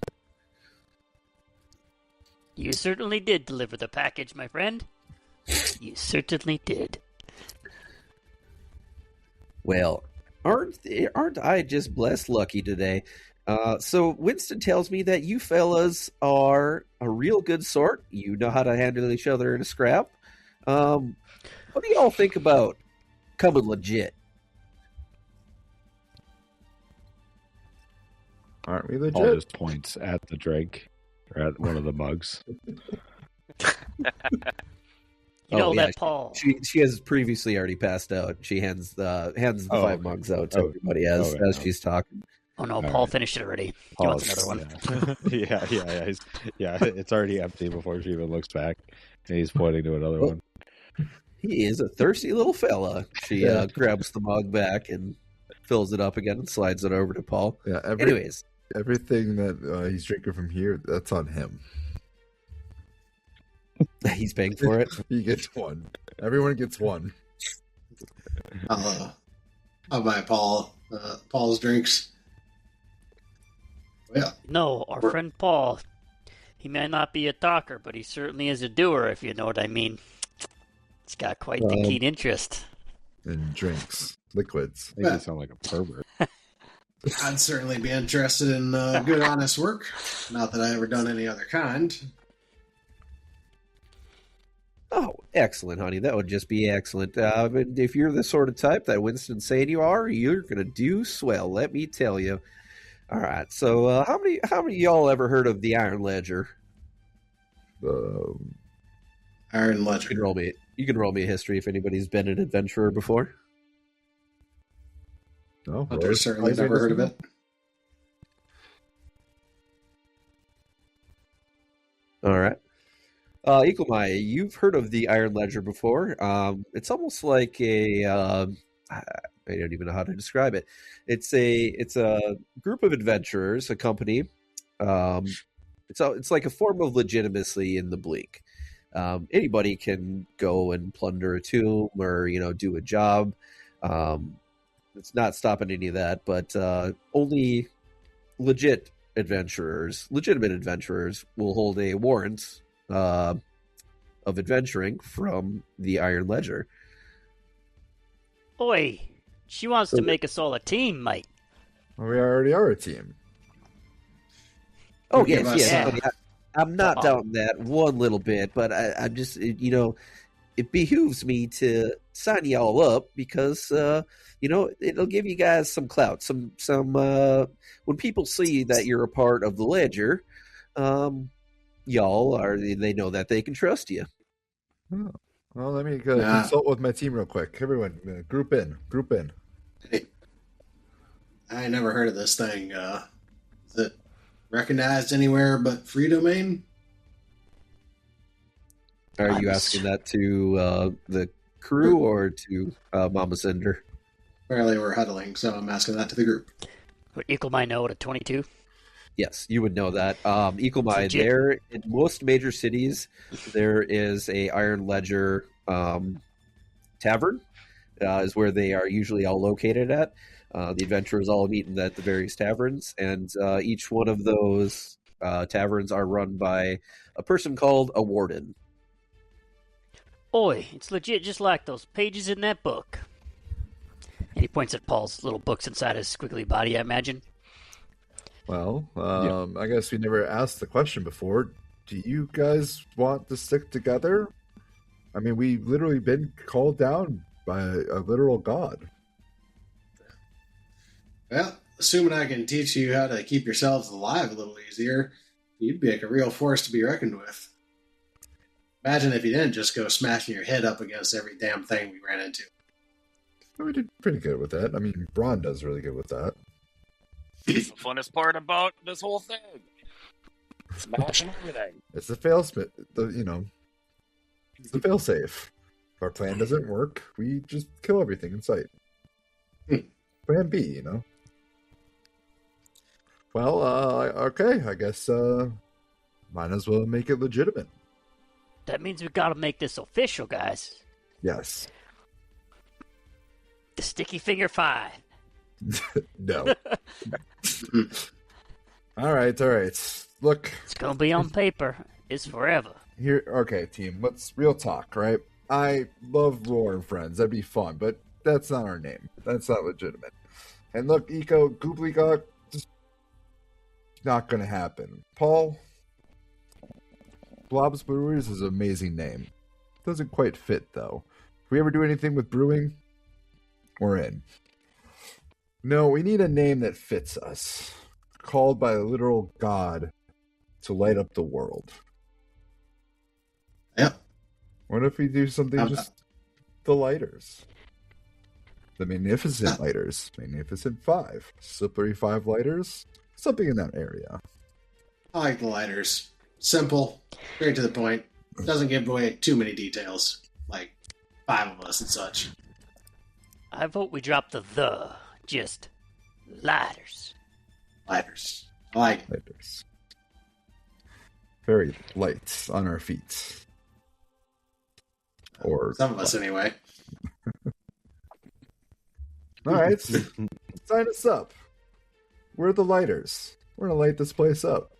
You certainly did deliver the package, my friend. You certainly did. Well, aren't I just blessed lucky today? So Winston tells me that you fellas are a real good sort. You know how to handle each other in a scrap. What do y'all think about coming legit? Aren't we Paul legit? just points at the drink or at one of the mugs. You know yeah, that Paul. She has previously already passed out. She hands the 5 okay. mugs out to everybody as she's talking. Oh no, All Paul right. finished it already. He Paul's- wants another one. Yeah. It's already empty before she even looks back, and he's pointing to another one. He is a thirsty little fella. She grabs the mug back and fills it up again and slides it over to Paul. Yeah. Anyways, Everything that he's drinking from here, that's on him. he's paying for it. He gets one. Everyone gets one. I'll buy Paul's drinks. Yeah. No, our friend Paul. He may not be a talker, but he certainly is a doer, if you know what I mean. He's got quite the keen interest. And drinks. Liquids. Makes you sound like a pervert. I'd certainly be interested in good, honest work. Not that I ever done any other kind. Oh, excellent, honey. That would just be excellent. If you're the sort of type that Winston's saying you are, you're going to do swell, let me tell you. All right, so how many of y'all ever heard of the Iron Ledger? Iron You Ledger. can roll me a history if anybody's been an adventurer before. No, Hunter's certainly never heard of it. All right. Eaglemai, you've heard of the Iron Ledger before. It's almost like I don't even know how to describe it. It's a group of adventurers, a company. It's like a form of legitimacy in the Bleak. Anybody can go and plunder a tomb or do a job. It's not stopping any of that, but only legitimate adventurers will hold a warrant of adventuring from the Iron Ledger. Oi, she wants to make us all a team, mate. Well, we already are a team. Oh, Give us, yes. I'm not doubting that one little bit, but I'm just, it behooves me to sign you all up because, it'll give you guys some clout. Some when people see that you're a part of the Ledger, they know that they can trust you. Oh. Well, let me consult with my team real quick. Everyone, group in. Hey, I ain't never heard of this thing. Is it recognized anywhere but Free Domain? Are you asking that to the crew or to Mama Cinder? Apparently we're huddling, so I'm asking that to the group. Would Equal know at a 22? Yes, you would know that. Equalmai, Legit. there in most major cities, there is a Iron Ledger tavern, is where they are usually all located at. The adventurers all meet at the various taverns, and each one of those taverns are run by a person called a warden. Oi, it's legit just like those pages in that book. And he points at Paul's little books inside his squiggly body, I imagine. Well, I guess we never asked the question before. Do you guys want to stick together? I mean, we've literally been called down by a literal god. Well, assuming I can teach you how to keep yourselves alive a little easier, you'd be like a real force to be reckoned with. Imagine if you didn't just go smashing your head up against every damn thing we ran into. We did pretty good with that. I mean, Braun does really good with that. It's the funnest part about this whole thing. Smashing everything. It's the fail smith, It's the failsafe. If our plan doesn't work, we just kill everything in sight. Plan B, you know. Well, okay, I guess might as well make it legitimate. That means we gotta make this official, guys. Yes. The Sticky Finger 5. No. All right. Look, It's gonna be on paper. It's forever. here, okay, team, let's real talk, right? I love Roar and Friends. That'd be fun, but that's not our name. That's not legitimate. And look, Eco, Goobly just not gonna happen. Paul, Blob's Brewers is an amazing name. Doesn't quite fit, though. If we ever do anything with brewing, we're in. No, we need a name that fits us. Called by a literal god to light up the world. Yep. What if we do something just the lighters? The Magnificent Lighters. Magnificent 5. Slippery 5 lighters. Something in that area. I like the lighters. Simple, straight to the point. Doesn't give away too many details, like 5 of us and such. I vote we drop the. Just lighters. Lighters. I like it. Lighters. Very light on our feet. Or Some of us, anyway. All right. Sign us up. We're the lighters. We're going to light this place up.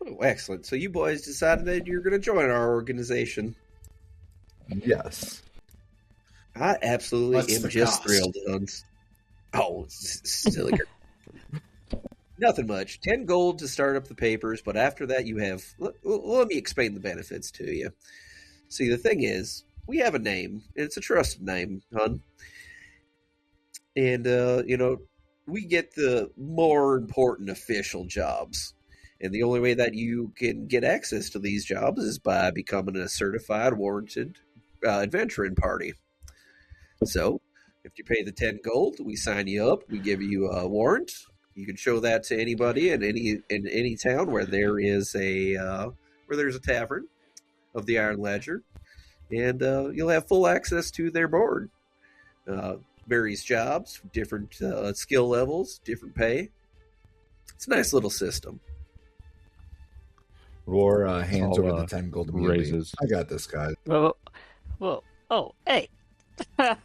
Oh, excellent. So you boys decided that you're going to join our organization. Yes. I absolutely What's am the just cost? thrilled. Oh, silly girl. Nothing much. 10 gold to start up the papers, but after that you have... Let me explain the benefits to you. See, the thing is, we have a name, and it's a trusted name, hon. And, we get the more important official jobs. And the only way that you can get access to these jobs is by becoming a certified, warranted adventuring party. So, if you pay the 10 gold, we sign you up, we give you a warrant. You can show that to anybody in any town where there's a tavern of the Iron Ledger, and you'll have full access to their board. Various jobs, different skill levels, different pay. It's a nice little system. Roar hands All, over the 10 gold immediately. raises. I got this, guys. Whoa. Oh, hey. I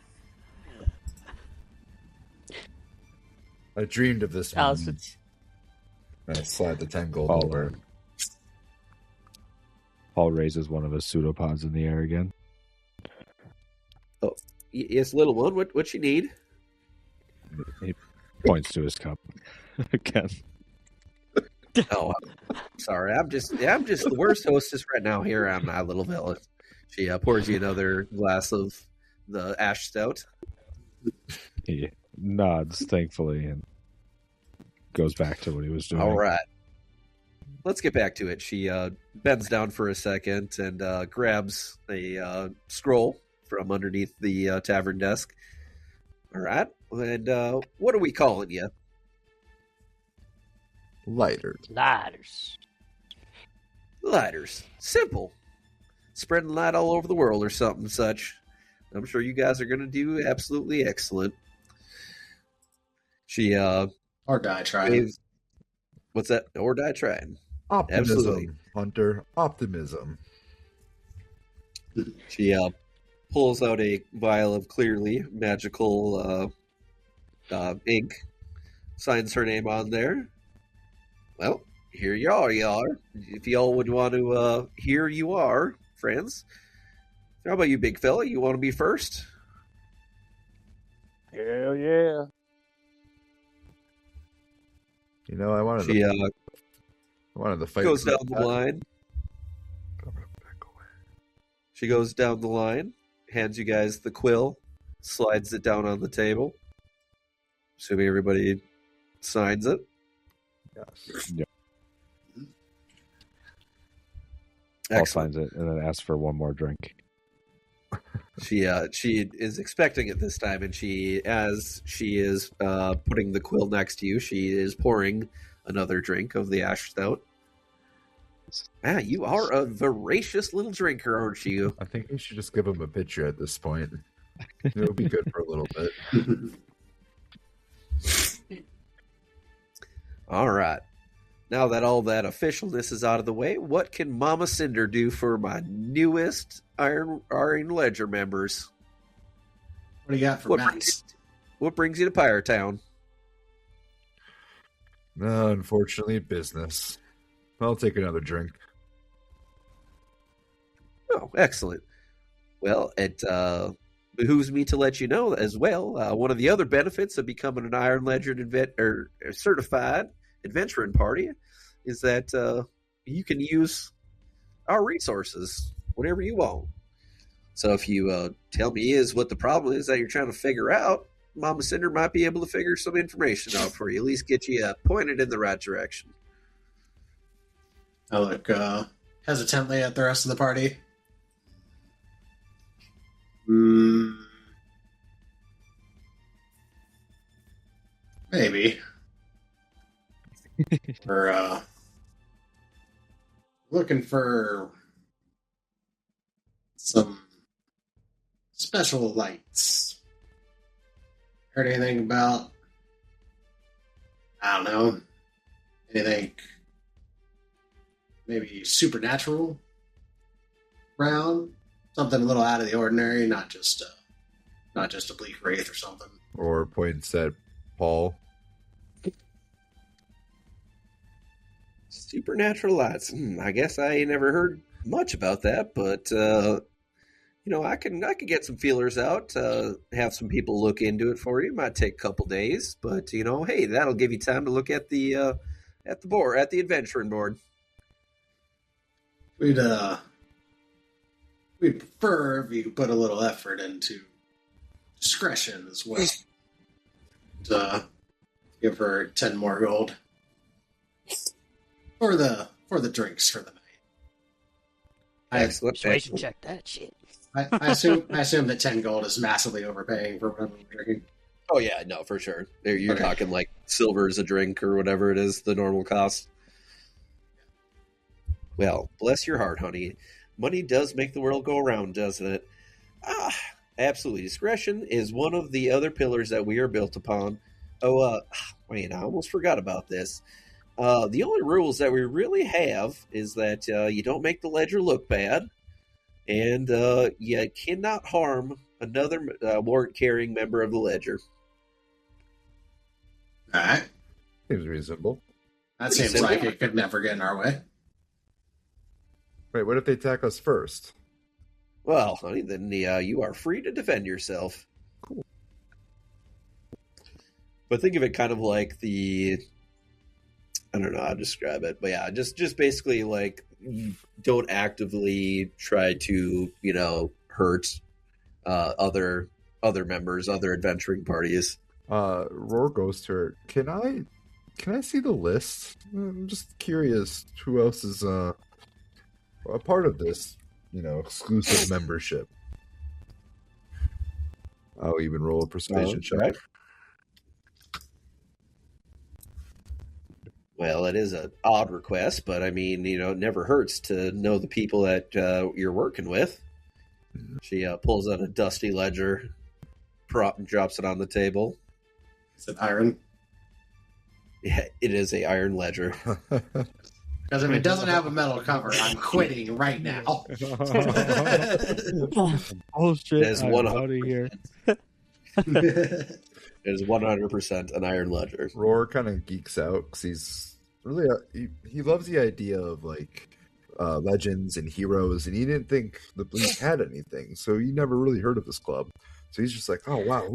dreamed of this Allison. moment. And I slide the 10 gold Paul, over. Paul raises one of his pseudopods in the air again. Yes, little one, what you need? He points to his cup again. Oh, sorry. I'm just the worst hostess right now here on my little village. She pours you another glass of the ash stout. He nods thankfully and goes back to what he was doing. All right. Let's get back to it. She bends down for a second and grabs a scroll from underneath the tavern desk. All right. And what are we calling you? Lighter. Lighters. Lighters. Simple. Spreading light all over the world or something such. I'm sure you guys are going to do absolutely excellent. She, Or die trying. waves- what's that? Or die trying. Optimism, Absolutely. Hunter. Optimism. She pulls out a vial of clearly magical ink, signs her name on there. Well, here you are. If y'all would want to, here you are, friends. How about you, big fella? You want to be first? Hell yeah. You know, I wanted She to fight. goes for down the that. line. She goes down the line, hands you guys the quill, slides it down on the table. Assuming everybody signs it. Yes. Yeah. Paul Excellent. signs it and then asks for one more drink. She is expecting it this time, and as she is putting the quill next to you, she is pouring another drink of the ash stout. Ah, you are a voracious little drinker, aren't you? I think we should just give him a picture at this point. It'll be good for a little bit. All right. Now that all that officialness is out of the way, what can Mama Cinder do for my newest Iron Ledger members? What do you got for Max? What brings you to Pyretown? Unfortunately, business. I'll take another drink. Oh, excellent. Well, it behooves me to let you know as well. One of the other benefits of becoming an Iron Ledger certified adventuring party is that you can use our resources whenever you want. So if you tell me what the problem is that you're trying to figure out, Mama Cinder might be able to figure some information out for you, at least get you pointed in the right direction. I look hesitantly at the rest of the party. Maybe. We're looking for some special lights. Heard anything about, I don't know, anything maybe supernatural around? Something a little out of the ordinary, not just a bleak wraith or something. Or points at Paul. Supernatural lights. I guess I ain't never heard much about that, but I can get some feelers out. Have some people look into it for you. Might take a couple days, but hey, that'll give you time to look at the board, at the adventuring board. We'd prefer if you could put a little effort into discretion as well. Give her 10 more gold for the drinks for the night. Excellent. Persuasion check that shit. I assume that 10 gold is massively overpaying for whatever we're drinking. Oh yeah, no, for sure. You're Okay. talking like silver is a drink or whatever it is, the normal cost. Well, bless your heart, honey. Money does make the world go around, doesn't it? Absolutely. Discretion is one of the other pillars that we are built upon. Wait, I almost forgot about this. The only rules that we really have is that you don't make the ledger look bad, and you cannot harm another warrant-carrying member of the ledger. All right. Seems reasonable. That seems like it could never get in our way. Wait, what if they attack us first? Well, honey, then you are free to defend yourself. Cool. But think of it kind of like I don't know how to describe it, but yeah, just basically like don't actively try to, hurt other members, other adventuring parties. Roar goes to her. Can I see the list? I'm just curious who else is a part of this, exclusive membership. I'll even roll a persuasion check. Right. Well, it is an odd request, but I mean, it never hurts to know the people that you're working with. She pulls out a dusty ledger, and drops it on the table. Is it iron? Yeah, it is a iron ledger. Because if it doesn't have a metal cover, I'm quitting right now. Bullshit. There's I'm one out of here. It is 100% an iron ledger. Roar kind of geeks out because he's really he loves the idea of legends and heroes, and he didn't think the Bleak had anything, so he never really heard of this club. So he's just like, oh wow,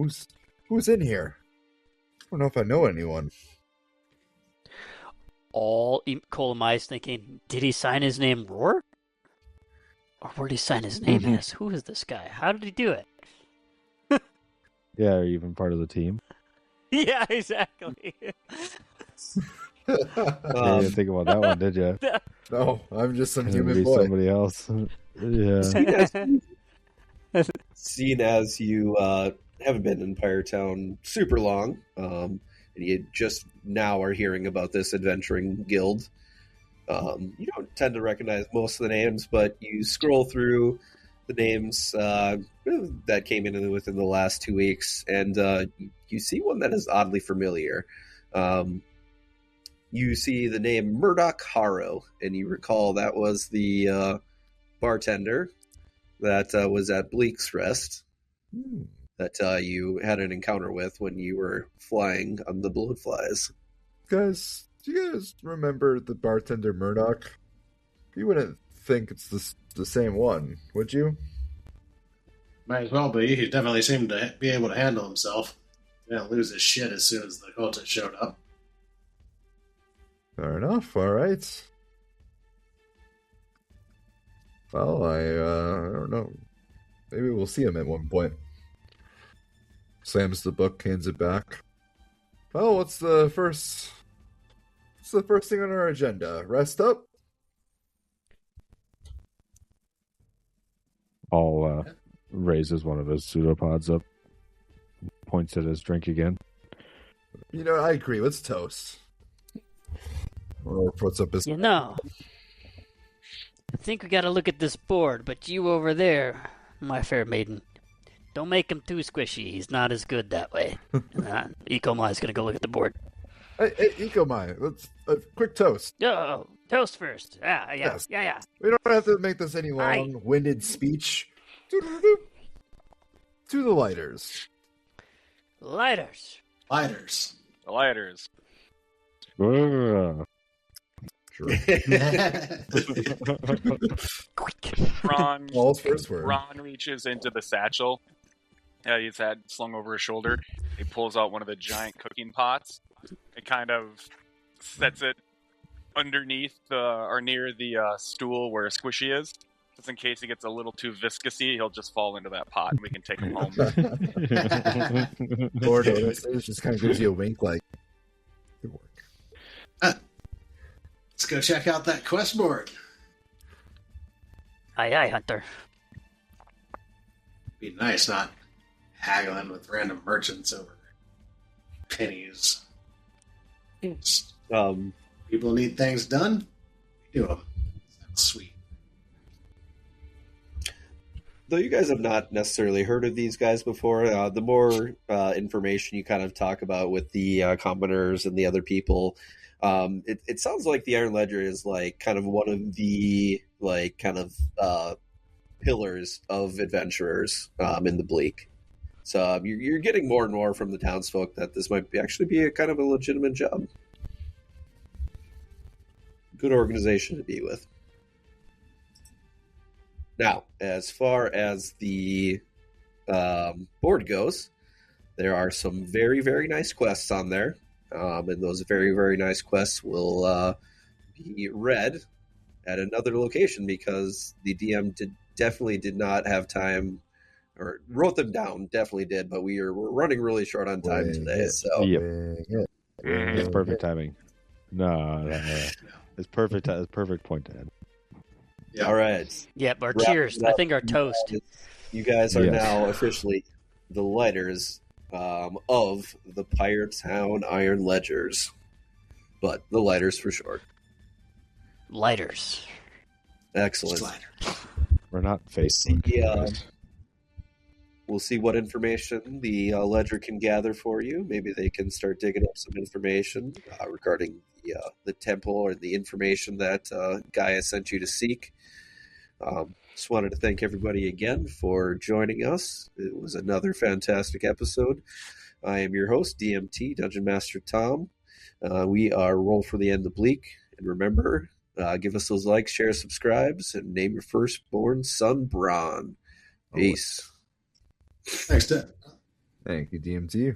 who's in here? I don't know if I know anyone. All Colomai's thinking, did he sign his name Roar? Or what did he sign his name as? Who is this guy? How did he do it? Yeah, are you even part of the team? Yeah, exactly. You didn't think about that one, did you? No, I'm just some It'd human be boy. somebody else. Yeah. Seeing as you haven't been in Pyretown super long, and you just now are hearing about this adventuring guild, You don't tend to recognize most of the names, but you scroll through the names that came in within the last 2 weeks, and you see one that is oddly familiar. You see the name Murdoch Harrow, and you recall that was the bartender that was at Bleak's Rest that you had an encounter with when you were flying on the Bloodflies. Guys, do you guys remember the bartender Murdoch? You wouldn't think it's the same one, would you? Might as well be. He definitely seemed to be able to handle himself. He didn't lose his shit as soon as the cultist showed up. Fair enough, alright. Well, I don't know. Maybe we'll see him at one point. Slams the book, hands it back. Well, what's the first thing on our agenda? Rest up? Paul raises one of his pseudopods up, points at his drink again. You know, I agree. Let's toast. Or puts up his... You know, I think we gotta look at this board, but you over there, my fair maiden, don't make him too squishy. He's not as good that way. Ikomai's gonna go look at the board. Hey, Ikomai, let's a quick toast. Oh, toast first. Yeah. We don't have to make this any long-winded speech. To the lighters. Lighters. Lighters. The lighters. Sure. Ron, Paul's first word. Ron reaches into the satchel he's had slung over his shoulder. He pulls out one of the giant cooking pots. It kind of sets it underneath or near the stool where Squishy is. Just in case he gets a little too viscousy, he'll just fall into that pot and we can take him home. Lord notices, just kind of gives you a wink like, good work. Let's go check out that quest board. Aye, Hunter. Be nice not haggling with random merchants over pennies. People need things done, we do them. That's sweet. Though you guys have not necessarily heard of these guys before, the more information you kind of talk about with the commoners and the other people, it sounds like the Iron Ledger is like kind of one of the like kind of pillars of adventurers in the Bleak. So you're getting more and more from the townsfolk that this might actually be a kind of a legitimate job. Good organization to be with. Now, as far as the board goes, there are some very, very nice quests on there. And those very, very nice quests will be read at another location because the DM definitely did not have time, or wrote them down, definitely did, but we're running really short on time today. So It's perfect timing. No. It's perfect. It's perfect point to end. Yeah. All right. Yep, our cheers. I think our toast. You guys are now officially the lighters of the Pyretown Iron Ledgers. But the lighters for short. Lighters. Excellent. We're not facing. We'll see what information the ledger can gather for you. Maybe they can start digging up some information regarding the temple or the information that Gaia sent you to seek. Just wanted to thank everybody again for joining us. It was another fantastic episode. I am your host, DMT, Dungeon Master Tom. We are Roll for the End of Bleak. And remember, give us those likes, share, subscribes, and name your firstborn son, Bron. Peace. Thanks, Ted. Thank you, DMT.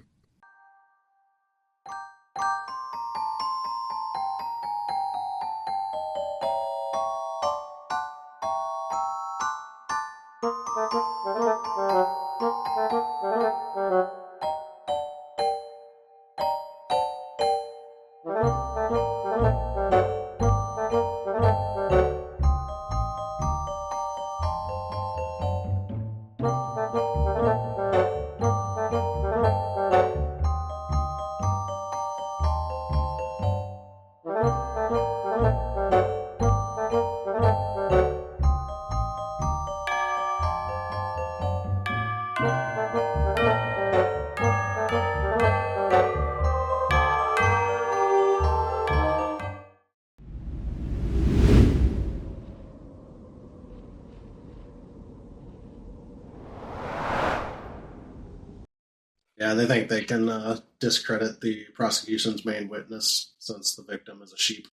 Yeah, they think they can discredit the prosecution's main witness since the victim is a sheep.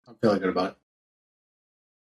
I'm feeling good about it.